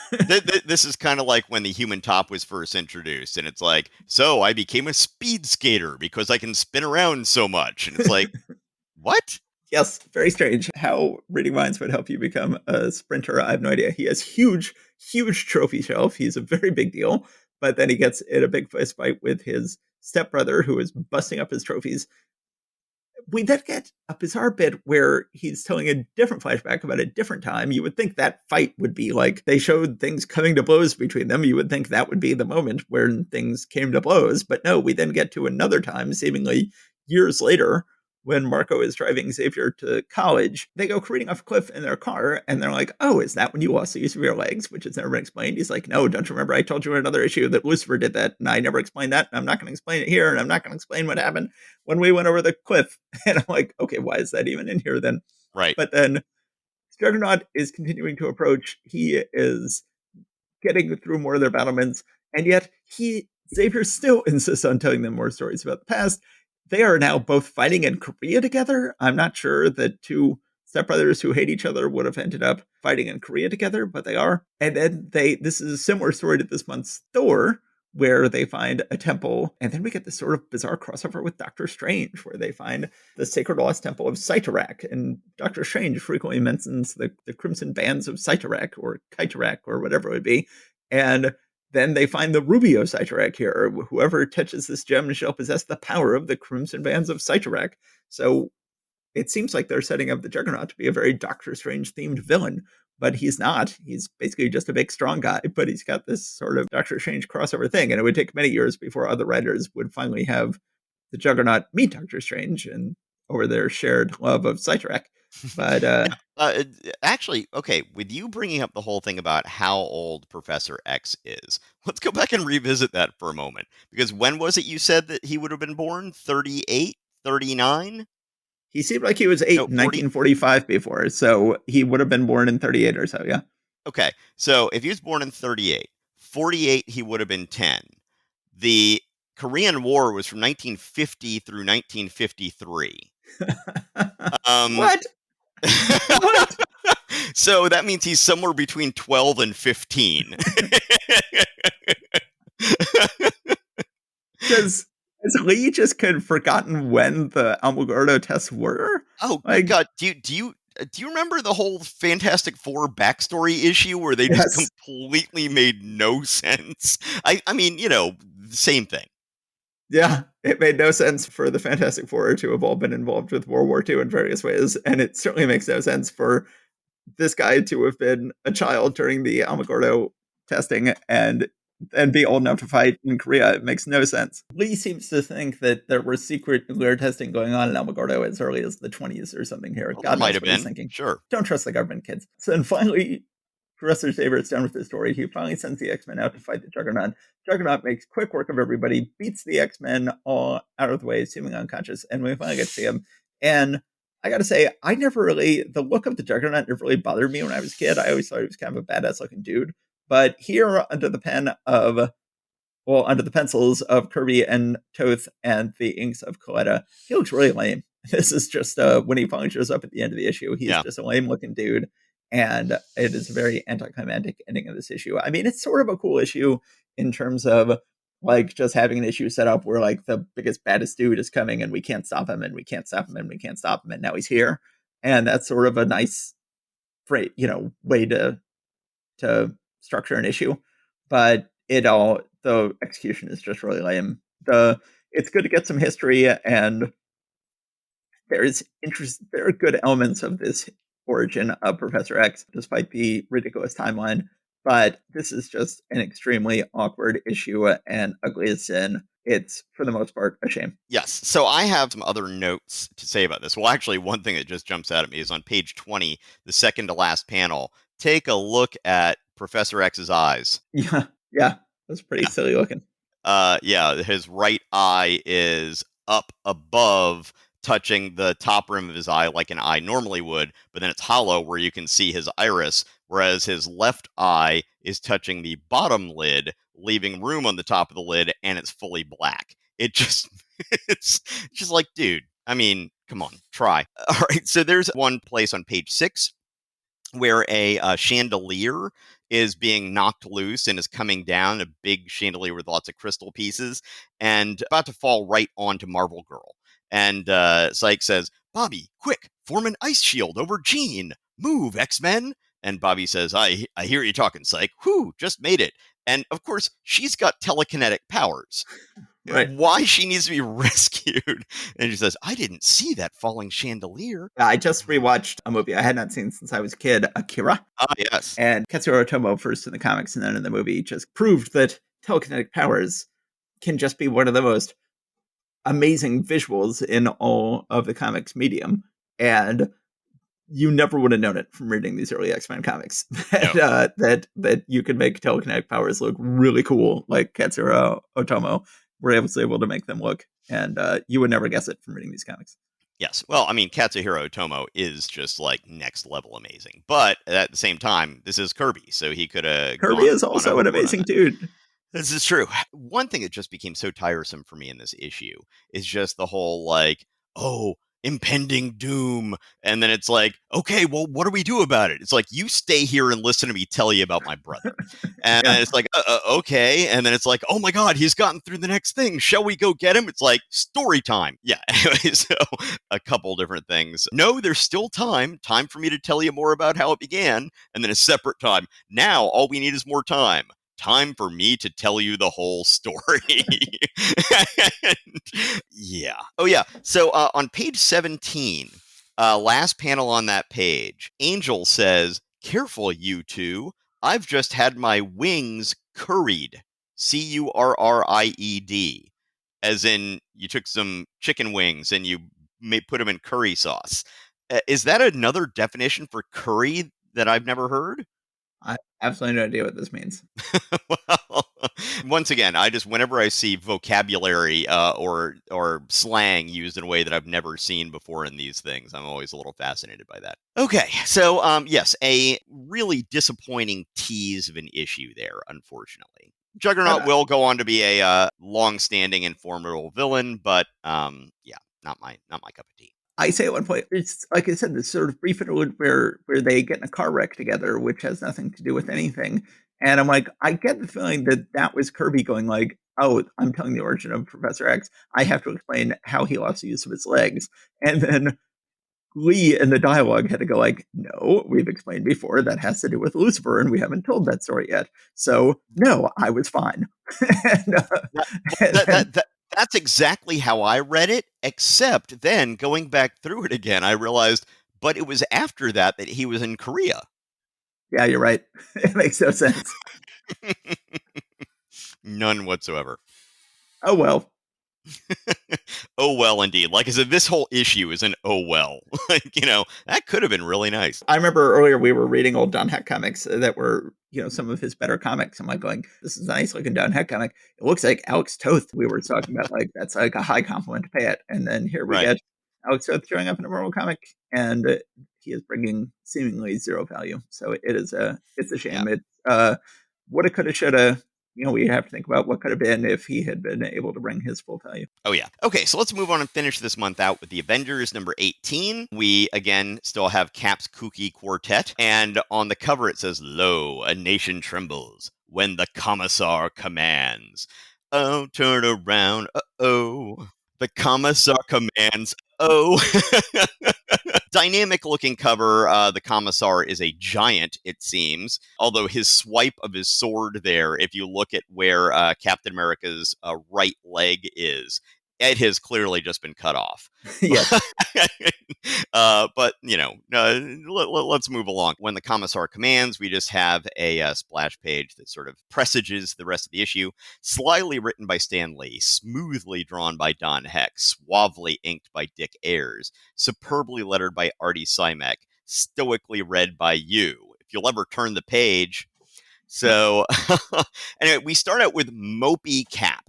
This is kind of like when the human top was first introduced, and it's like, so I became a speed skater because I can spin around so much. And it's like, what? Yes, very strange. How reading minds would help you become a sprinter, I have no idea. He has huge trophy shelf. He's a very big deal. But then he gets in a big fist fight with his stepbrother, who is busting up his trophies. We then get a bizarre bit where he's telling a different flashback about a different time. You would think that fight would be like they showed things coming to blows between them. You would think that would be the moment where things came to blows. But no, we then get to another time, seemingly years later, when Marco is driving Xavier to college. They go careening off a cliff in their car, and they're like, oh, is that when you lost the use of your legs? Which has never been explained. He's like, no, don't you remember I told you in another issue that Lucifer did that, and I never explained that, and I'm not going to explain it here, and I'm not going to explain what happened when we went over the cliff. And I'm like, okay, why is that even in here then? Right. But then Juggernaut is continuing to approach. He is getting through more of their battlements, and yet Xavier still insists on telling them more stories about the past. They are now both fighting in Korea together. I'm not sure that two stepbrothers who hate each other would have ended up fighting in Korea together, but they are. And then this is a similar story to this month's Thor, where they find a temple. And then we get this sort of bizarre crossover with Doctor Strange, where they find the sacred lost temple of Cyttorak. And Doctor Strange frequently mentions the crimson bands of Cyttorak or Kyttorak or whatever it would be. And then they find the Rubio Cyttorak here. Whoever touches this gem shall possess the power of the crimson bands of Cyttorak. So it seems like they're setting up the Juggernaut to be a very Doctor Strange themed villain, but he's not. He's basically just a big, strong guy, but he's got this sort of Doctor Strange crossover thing. And it would take many years before other writers would finally have the Juggernaut meet Doctor Strange and over their shared love of Cyttorak. But Now, actually, okay, with you bringing up the whole thing about how old Professor X is, let's go back and revisit that for a moment. Because when was it you said that he would have been born? 38? 39? he seemed like he was 8 No, in 40? 1945 before, so he would have been born in 38 or so, yeah. Okay, so if he was born in 38, 48 he would have been 10. The Korean War was from 1950 through 1953. Um, What? What? so that means he's somewhere between 12 and 15. Does has Lee just kind of forgotten when the Alamogordo tests were? Oh, good Like, God. Do you remember the whole Fantastic Four backstory issue where they just yes. completely made no sense? I mean, same thing. Yeah, it made no sense for the Fantastic Four to have all been involved with World War II in various ways, and it certainly makes no sense for this guy to have been a child during the Alamogordo testing and be old enough to fight in Korea. It makes no sense. Lee seems to think that there was secret nuclear testing going on in Alamogordo as early as the 20s or something here. Well, there God might knows have what he's been. thinking. Sure. Don't trust the government, kids. So then finally, Professor Saber's done with the story. He finally sends the X-Men out to fight the Juggernaut. Juggernaut makes quick work of everybody, beats the X-Men all out of the way, seeming unconscious, and we finally get to see him. And I gotta say, the look of the Juggernaut never really bothered me when I was a kid. I always thought he was kind of a badass looking dude. But here, under the pencils of Kirby and Toth and the inks of Coletta, he looks really lame. This is just when he finally shows up at the end of the issue, he's Yeah. just a lame looking dude. And it is a very anticlimactic ending of this issue. I mean, it's sort of a cool issue in terms of like just having an issue set up where like the biggest, baddest dude is coming and we can't stop him and we can't stop him and we can't stop him. And now he's here. And that's sort of a nice, way to structure an issue, but the execution is just really lame. It's good to get some history, and there are good elements of this origin of Professor X, despite the ridiculous timeline. But this is just an extremely awkward issue and ugly as sin. It's for the most part a shame. Yes. So I have some other notes to say about this. Well, actually, one thing that just jumps out at me is on page 20, the second to last panel. Take a look at Professor X's eyes. Yeah, yeah, that's pretty silly looking. Yeah, his right eye is up above, touching the top rim of his eye like an eye normally would, but then it's hollow where you can see his iris, whereas his left eye is touching the bottom lid, leaving room on the top of the lid, and it's fully black. It just, it's just like, dude, I mean, come on, try. All right, so there's one place on page 6 where a chandelier is being knocked loose and is coming down, a big chandelier with lots of crystal pieces, and about to fall right onto Marvel Girl. And Syke says, Bobby, quick, form an ice shield over Jean. Move, X-Men. And Bobby says, I hear you talking, Syke. Whew, just made it. And of course, she's got telekinetic powers. Right. Why she needs to be rescued. And she says, I didn't see that falling chandelier. I just rewatched a movie I had not seen since I was a kid, Akira. Ah, yes. And Katsuro Otomo, first in the comics and then in the movie, just proved that telekinetic powers can just be one of the most amazing visuals in all of the comics medium. And you never would have known it from reading these early X-Men comics No. that you could make telekinetic powers look really cool, like Katsuro Otomo were able to make them look. And you would never guess it from reading these comics. Yes. Well, I mean, Katsuhiro Otomo is just like next level amazing. But at the same time, this is Kirby, so he could have Kirby is gone also an overboard on amazing that. dude. This is true. One thing that just became so tiresome for me in this issue is just the whole like, oh, impending doom. And then it's like, okay, well, what do we do about it? It's like, you stay here and listen to me tell you about my brother. And Yeah. it's like, okay. And then it's like, oh my God, he's gotten through the next thing. Shall we go get him? It's like, story time. Yeah. Anyway, so a couple different things. No, there's still time for me to tell you more about how it began. And then a separate time. Now, all we need is more time for me to tell you the whole story. And, yeah. Oh, yeah. So on page 17, last panel on that page, Angel says, careful, you two. I've just had my wings curried. Curried. As in, you took some chicken wings and you put them in curry sauce. Is that another definition for curry that I've never heard? I have absolutely no idea what this means. Well, once again, I just whenever I see vocabulary or slang used in a way that I've never seen before in these things, I'm always a little fascinated by that. Okay, so yes, a really disappointing tease of an issue there, unfortunately. But Juggernaut will go on to be a long-standing and formidable villain, but yeah, not my cup of tea. I say at one point, it's like I said, this sort of brief interlude where they get in a car wreck together, which has nothing to do with anything. And I'm like, I get the feeling that that was Kirby going like, "Oh, I'm telling the origin of Professor X. I have to explain how he lost the use of his legs." And then Lee in the dialogue had to go like, "No, we've explained before that has to do with Lucifer, and we haven't told that story yet. So no, I was fine." and, That, well, and then, that's exactly how I read it, except then going back through it again, I realized, but it was after that that he was in Korea. yeah, you're right. It makes no sense. None whatsoever. Oh well. Oh well, indeed. Like I said, this whole issue is an oh well. Like that could have been really nice. I remember earlier we were reading old Don Heck comics that were, some of his better comics. I'm like going, this is a nice looking Don Heck comic. It looks like Alex Toth. We were talking about like that's like a high compliment to pay it. And then here we Right. get Alex Toth showing up in a Marvel comic, and he is bringing seemingly zero value. So it's a Yeah. shame. It woulda, coulda, shoulda. We have to think about what could have been if he had been able to bring his full value. Oh, yeah. Okay, so let's move on and finish this month out with the Avengers number 18. We, again, still have Cap's kooky quartet. And on the cover, it says, "Lo, a nation trembles when the commissar commands." Oh, turn around. Uh-oh. The commissar commands. Oh. Dynamic looking cover. The commissar is a giant, it seems. Although his swipe of his sword there, if you look at where Captain America's right leg is, it has clearly just been cut off. Yes. But let's move along. When the commissar commands, we just have a splash page that sort of presages the rest of the issue. Slyly written by Stan Lee, smoothly drawn by Don Heck, suavely inked by Dick Ayers, superbly lettered by Artie Simek, stoically read by you. If you'll ever turn the page. So, anyway, we start out with Mopey Cap.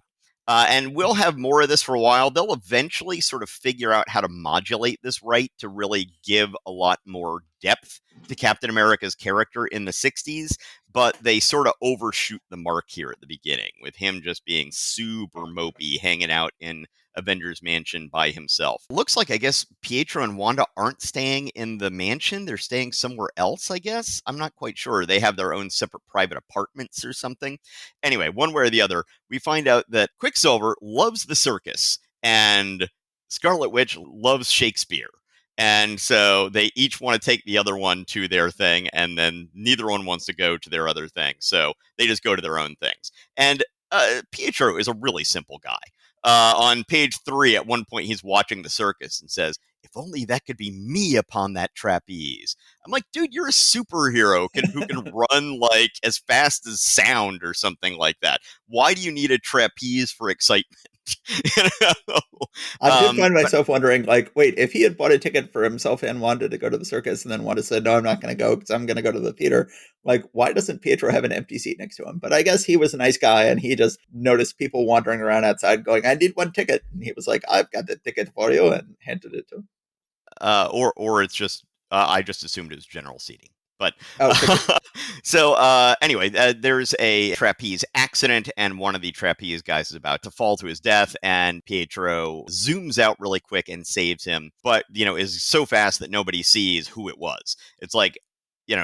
And we'll have more of this for a while. They'll eventually sort of figure out how to modulate this right to really give a lot more depth to Captain America's character in the 60s, but they sort of overshoot the mark here at the beginning with him just being super mopey, hanging out in Avengers Mansion by himself. Looks like, I guess, Pietro and Wanda aren't staying in the mansion. They're staying somewhere else, I guess. I'm not quite sure. They have their own separate private apartments or something. Anyway, one way or the other, we find out that Quicksilver loves the circus and Scarlet Witch loves Shakespeare. And so they each want to take the other one to their thing, and then neither one wants to go to their other thing. So they just go to their own things. And Pietro is a really simple guy. On page 3, at one point, he's watching the circus and says, "If only that could be me upon that trapeze." I'm like, dude, you're a superhero who can run like as fast as sound or something like that. Why do you need a trapeze for excitement? you know? I did find But myself wondering, like, wait, if he had bought a ticket for himself and wanted to go to the circus, and then Wanda said, "No, I'm not going to go because I'm going to go to the theater," like, why doesn't Pietro have an empty seat next to him? But I guess he was a nice guy, and he just noticed people wandering around outside going, "I need one ticket," and he was like, "I've got the ticket for you," and handed it to him. or it's just I just assumed it was general seating. But Oh, could be. so anyway, there's a trapeze accident, and one of the trapeze guys is about to fall to his death, and Pietro zooms out really quick and saves him, but is so fast that nobody sees who it was. It's like,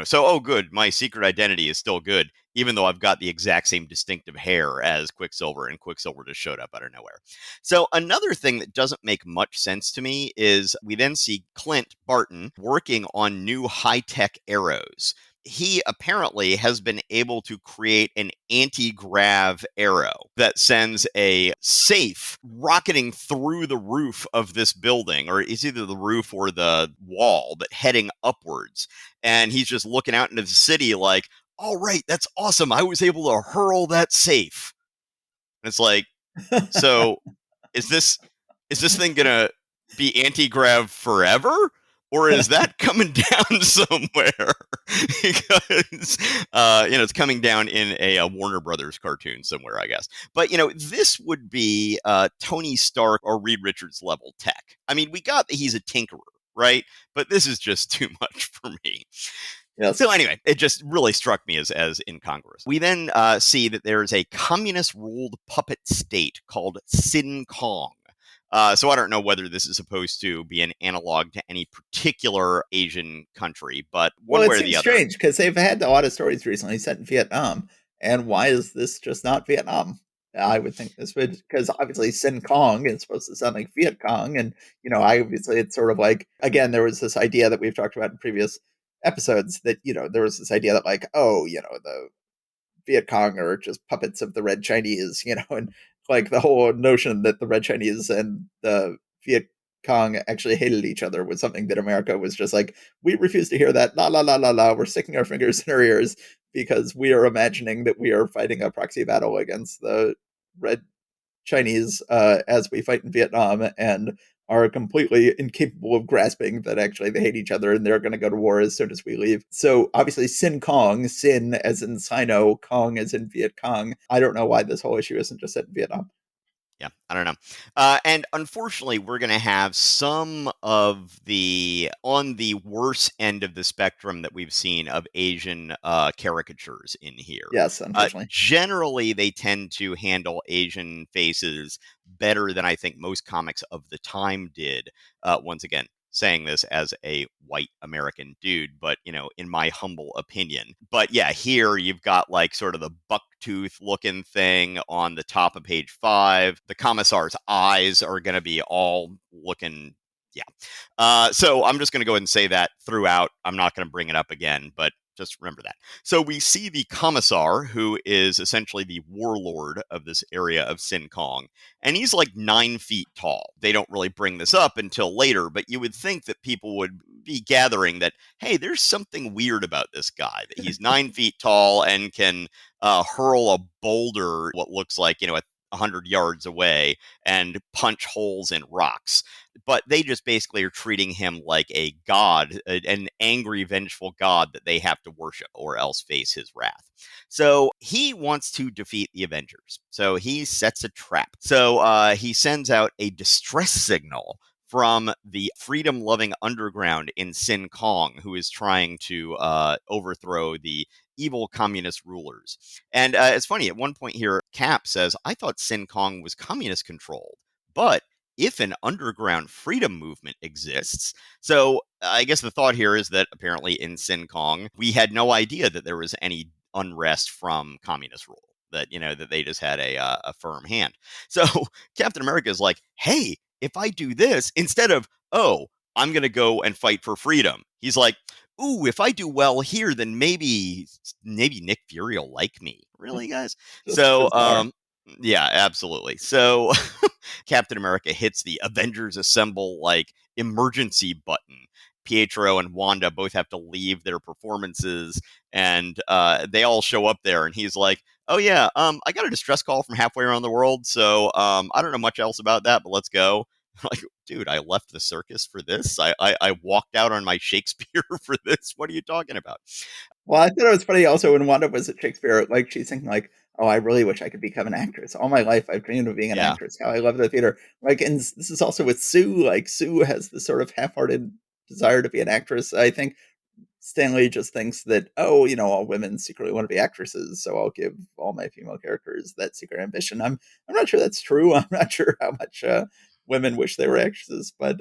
so oh good, my secret identity is still good, even though I've got the exact same distinctive hair as Quicksilver, and Quicksilver just showed up out of nowhere. So another thing that doesn't make much sense to me is we then see Clint Barton working on new high-tech arrows. He apparently has been able to create an anti-grav arrow that sends a safe rocketing through the roof of this building, or it's either the roof or the wall, but heading upwards. And he's just looking out into the city like, all right, that's awesome. I was able to hurl that safe. And it's like, so is this thing gonna be anti-grav forever? or is that coming down somewhere? Because it's coming down in a Warner Brothers cartoon somewhere, I guess. But this would be Tony Stark or Reed Richards level tech. I mean, we got that he's a tinkerer, right? But this is just too much for me. Yes. So anyway, it just really struck me as incongruous. We then see that there is a communist-ruled puppet state called Sin Kong. So I don't know whether this is supposed to be an analog to any particular Asian country, but Well, one it way or seems the other. strange because they've had a lot of stories recently set in Vietnam, and why is this just not Vietnam? I would think this would, because obviously Sin Kong is supposed to sound like Viet Cong, and obviously it's sort of like, again, there was this idea that we've talked about in previous episodes that there was this idea that, like, oh, the Viet Cong are just puppets of the Red Chinese, and like the whole notion that the Red Chinese and the Viet Cong actually hated each other was something that America was just like, we refuse to hear that. La la la la la. We're sticking our fingers in our ears because we are imagining that we are fighting a proxy battle against the Red Chinese as we fight in Vietnam, and are completely incapable of grasping that actually they hate each other and they're going to go to war as soon as we leave. So obviously Sin Kong, Sin as in Sino, Kong as in Viet Cong. I don't know why this whole issue isn't just set in Vietnam. Yeah, I don't know. And unfortunately, we're going to have some of on the worse end of the spectrum that we've seen of Asian caricatures in here. Yes, unfortunately. Generally, they tend to handle Asian faces better than I think most comics of the time did. Once again, saying this as a white American dude, but in my humble opinion. But yeah, here you've got like sort of the bucktooth looking thing on the top of page 5. The commissar's eyes are going to be all looking. Yeah. So I'm just going to go ahead and say that throughout. I'm not going to bring it up again, but just remember that. So we see the commissar, who is essentially the warlord of this area of Sin Kong, and he's like 9 feet tall. They don't really bring this up until later, but you would think that people would be gathering that, hey, there's something weird about this guy, that he's 9 feet tall and can hurl a boulder, what looks like, 100 yards away, and punch holes in rocks. But they just basically are treating him like a god, an angry, vengeful god that they have to worship or else face his wrath. So he wants to defeat the Avengers. So he sets a trap. So he sends out a distress signal from the freedom-loving underground in Sin Kong, who is trying to overthrow the evil communist rulers. And it's funny, at one point here, Cap says, I thought Sin Kong was communist controlled, but if an underground freedom movement exists. So I guess the thought here is that apparently in Sin Kong, we had no idea that there was any unrest from communist rule, that, that they just had a firm hand. So Captain America is like, hey, if I do this, instead of, oh, I'm going to go and fight for freedom, he's like, ooh, if I do well here, then maybe Nick Fury will like me. Really, guys? Just So, bizarre. yeah, absolutely. So Captain America hits the Avengers Assemble like emergency button. Pietro and Wanda both have to leave their performances, and they all show up there. And he's like, "Oh yeah, I got a distress call from halfway around the world, so I don't know much else about that, but let's go." Like, dude, I left the circus for this. I walked out on my Shakespeare for this. What are you talking about? Well, I thought it was funny also when Wanda was at Shakespeare, like she's thinking like, "Oh, I really wish I could become an actress. All my life, I've dreamed of being an Yeah. actress. How I love the theater." Like, and this is also with Sue. Like, Sue has this sort of half-hearted desire to be an actress. I think Stanley just thinks that, oh, all women secretly want to be actresses, so I'll give all my female characters that secret ambition. I'm not sure that's true. I'm not sure how much women wish they were actresses, but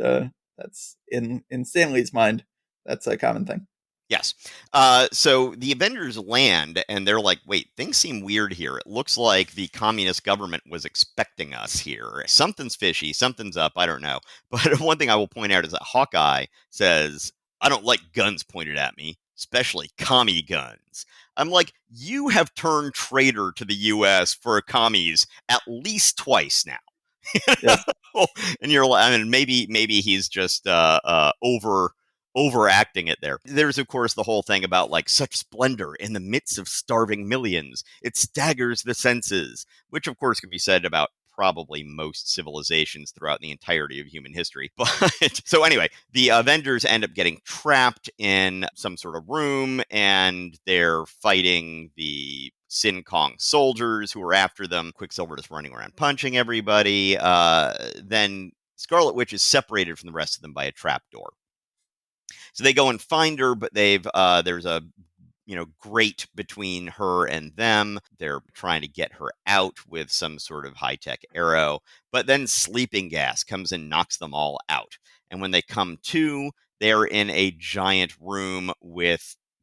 that's in Stanley's mind, that's a common thing. Yes. So the Avengers land, and they're like, wait, things seem weird here. It looks like the communist government was expecting us here. Something's fishy. Something's up. I don't know. But one thing I will point out is that Hawkeye says, I don't like guns pointed at me, especially commie guns. I'm like, you have turned traitor to the U.S. for commies at least twice now. Yes. And you're like, I mean, maybe he's just overacting it there. There's of course the whole thing about like such splendor in the midst of starving millions. It staggers the senses, which of course can be said about probably most civilizations throughout the entirety of human history. But so anyway, the Avengers end up getting trapped in some sort of room, and they're fighting the Sin Kong soldiers who are after them. Quicksilver is running around punching everybody. Then Scarlet Witch is separated from the rest of them by a trapdoor. So they go and find her, but there's a grate between her and them. They're trying to get her out with some sort of high-tech arrow, but then sleeping gas comes and knocks them all out. And when they come to, they're in a giant room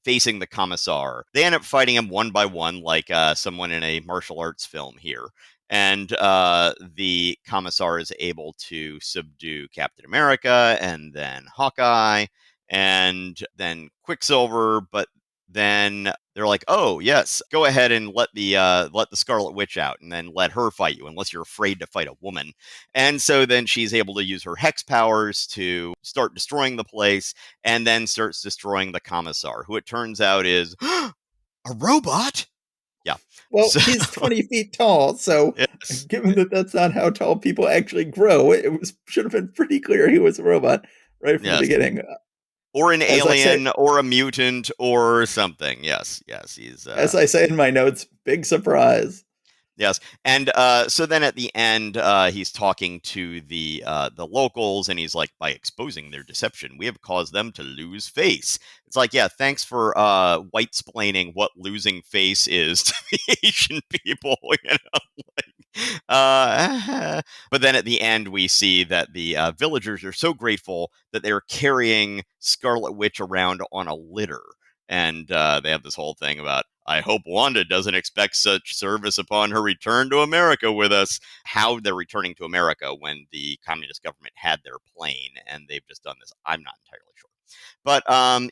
facing the commissar. They end up fighting him one by one, like someone in a martial arts film here. And the commissar is able to subdue Captain America and then Hawkeye and then Quicksilver, but then they're like, "Oh yes, go ahead and let the Scarlet Witch out, and then let her fight you, unless you're afraid to fight a woman." And so then she's able to use her hex powers to start destroying the place, and then starts destroying the commissar, who it turns out is a robot. Yeah. Well, So he's 20 feet tall, so yes, given that that's not how tall people actually grow, should have been pretty clear he was a robot right from the yes, beginning. or an As I say, alien, or a mutant, or something. Yes, yes, he's as I say in my notes, big surprise. Yes, and so then at the end, he's talking to the locals, and he's like, "By exposing their deception, we have caused them to lose face." It's like, yeah, thanks for white-splaining what losing face is to the Asian people, but then at the end, we see that the villagers are so grateful that they're carrying Scarlet Witch around on a litter. And they have this whole thing about, "I hope Wanda doesn't expect such service upon her return to America with us." How they're returning to America when the communist government had their plane and they've just done this, I'm not entirely sure. But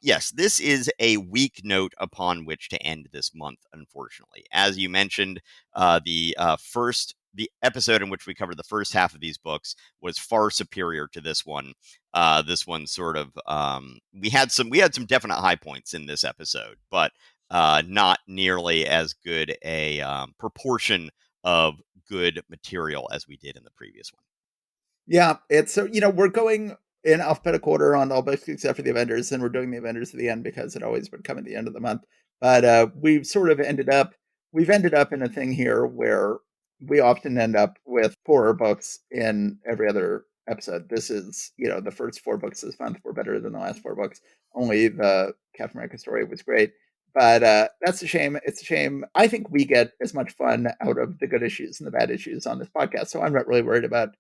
yes, this is a weak note upon which to end this month, unfortunately. As you mentioned, the episode in which we covered the first half of these books was far superior to this one. This one sort of we had some definite high points in this episode, but not nearly as good a proportion of good material as we did in the previous one. Yeah, it's so we're going in alphabetical order on all books except for the Avengers, and we're doing the Avengers at the end because it always would come at the end of the month. But we've ended up in a thing here where we often end up with 4 books in every other episode. This is the first 4 books this month were better than the last 4 books. Only the Captain America story was great. But that's a shame. It's a shame. I think we get as much fun out of the good issues and the bad issues on this podcast. So I'm not really worried about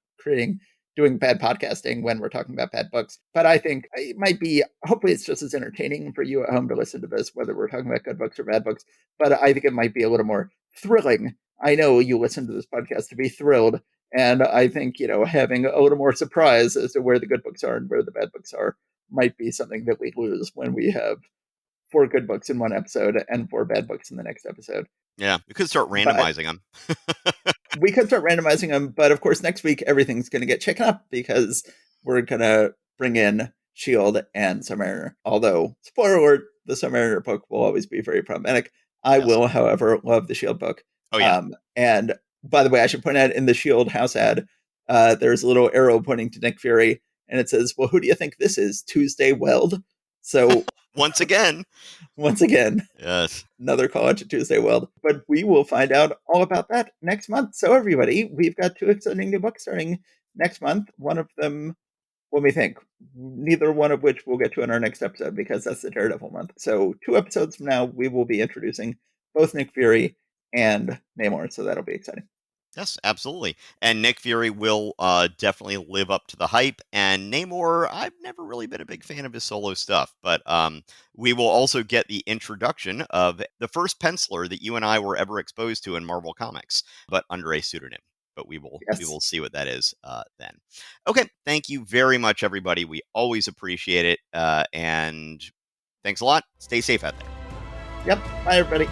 doing bad podcasting when we're talking about bad books. But I think it might be, hopefully it's just as entertaining for you at home to listen to this, whether we're talking about good books or bad books. But I think it might be a little more thrilling. I know you listen to this podcast to be thrilled. And I think, having a little more surprise as to where the good books are and where the bad books are might be something that we lose when we have 4 good books in one episode and 4 bad books in the next episode. Yeah, we could start But randomizing them. we could start randomizing them, but of course next week everything's going to get shaken up because we're going to bring in Shield and Submariner. Although, spoiler alert, the Submariner book will always be very problematic. I Yes. will, however, love the Shield book. Oh yeah. And by the way, I should point out in the Shield house ad, there's a little arrow pointing to Nick Fury, and it says, "Well, who do you think this is? Tuesday Weld?" So Once again. once again, Yes. another call out to Tuesday Weld. But we will find out all about that next month. So everybody, we've got 2 exciting new books starting next month. One of them, let me think, neither one of which we'll get to in our next episode because that's the Daredevil month. So 2 episodes from now, we will be introducing both Nick Fury and Namor. So that'll be exciting. Yes, absolutely. And Nick Fury will definitely live up to the hype. And Namor, I've never really been a big fan of his solo stuff, but we will also get the introduction of the first penciler that you and I were ever exposed to in Marvel Comics, but under a pseudonym. But we will see what that is then. Okay, thank you very much, everybody. We always appreciate it, and thanks a lot. Stay safe out there. Yep. Bye, everybody.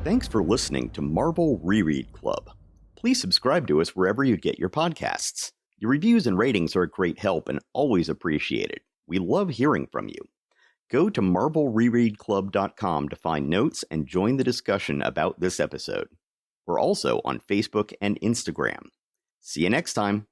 Thanks for listening to Marvel Reread Club. Please subscribe to us wherever you get your podcasts. Your reviews and ratings are a great help and always appreciated. We love hearing from you. Go to MarvelRereadClub.com to find notes and join the discussion about this episode. We're also on Facebook and Instagram. See you next time.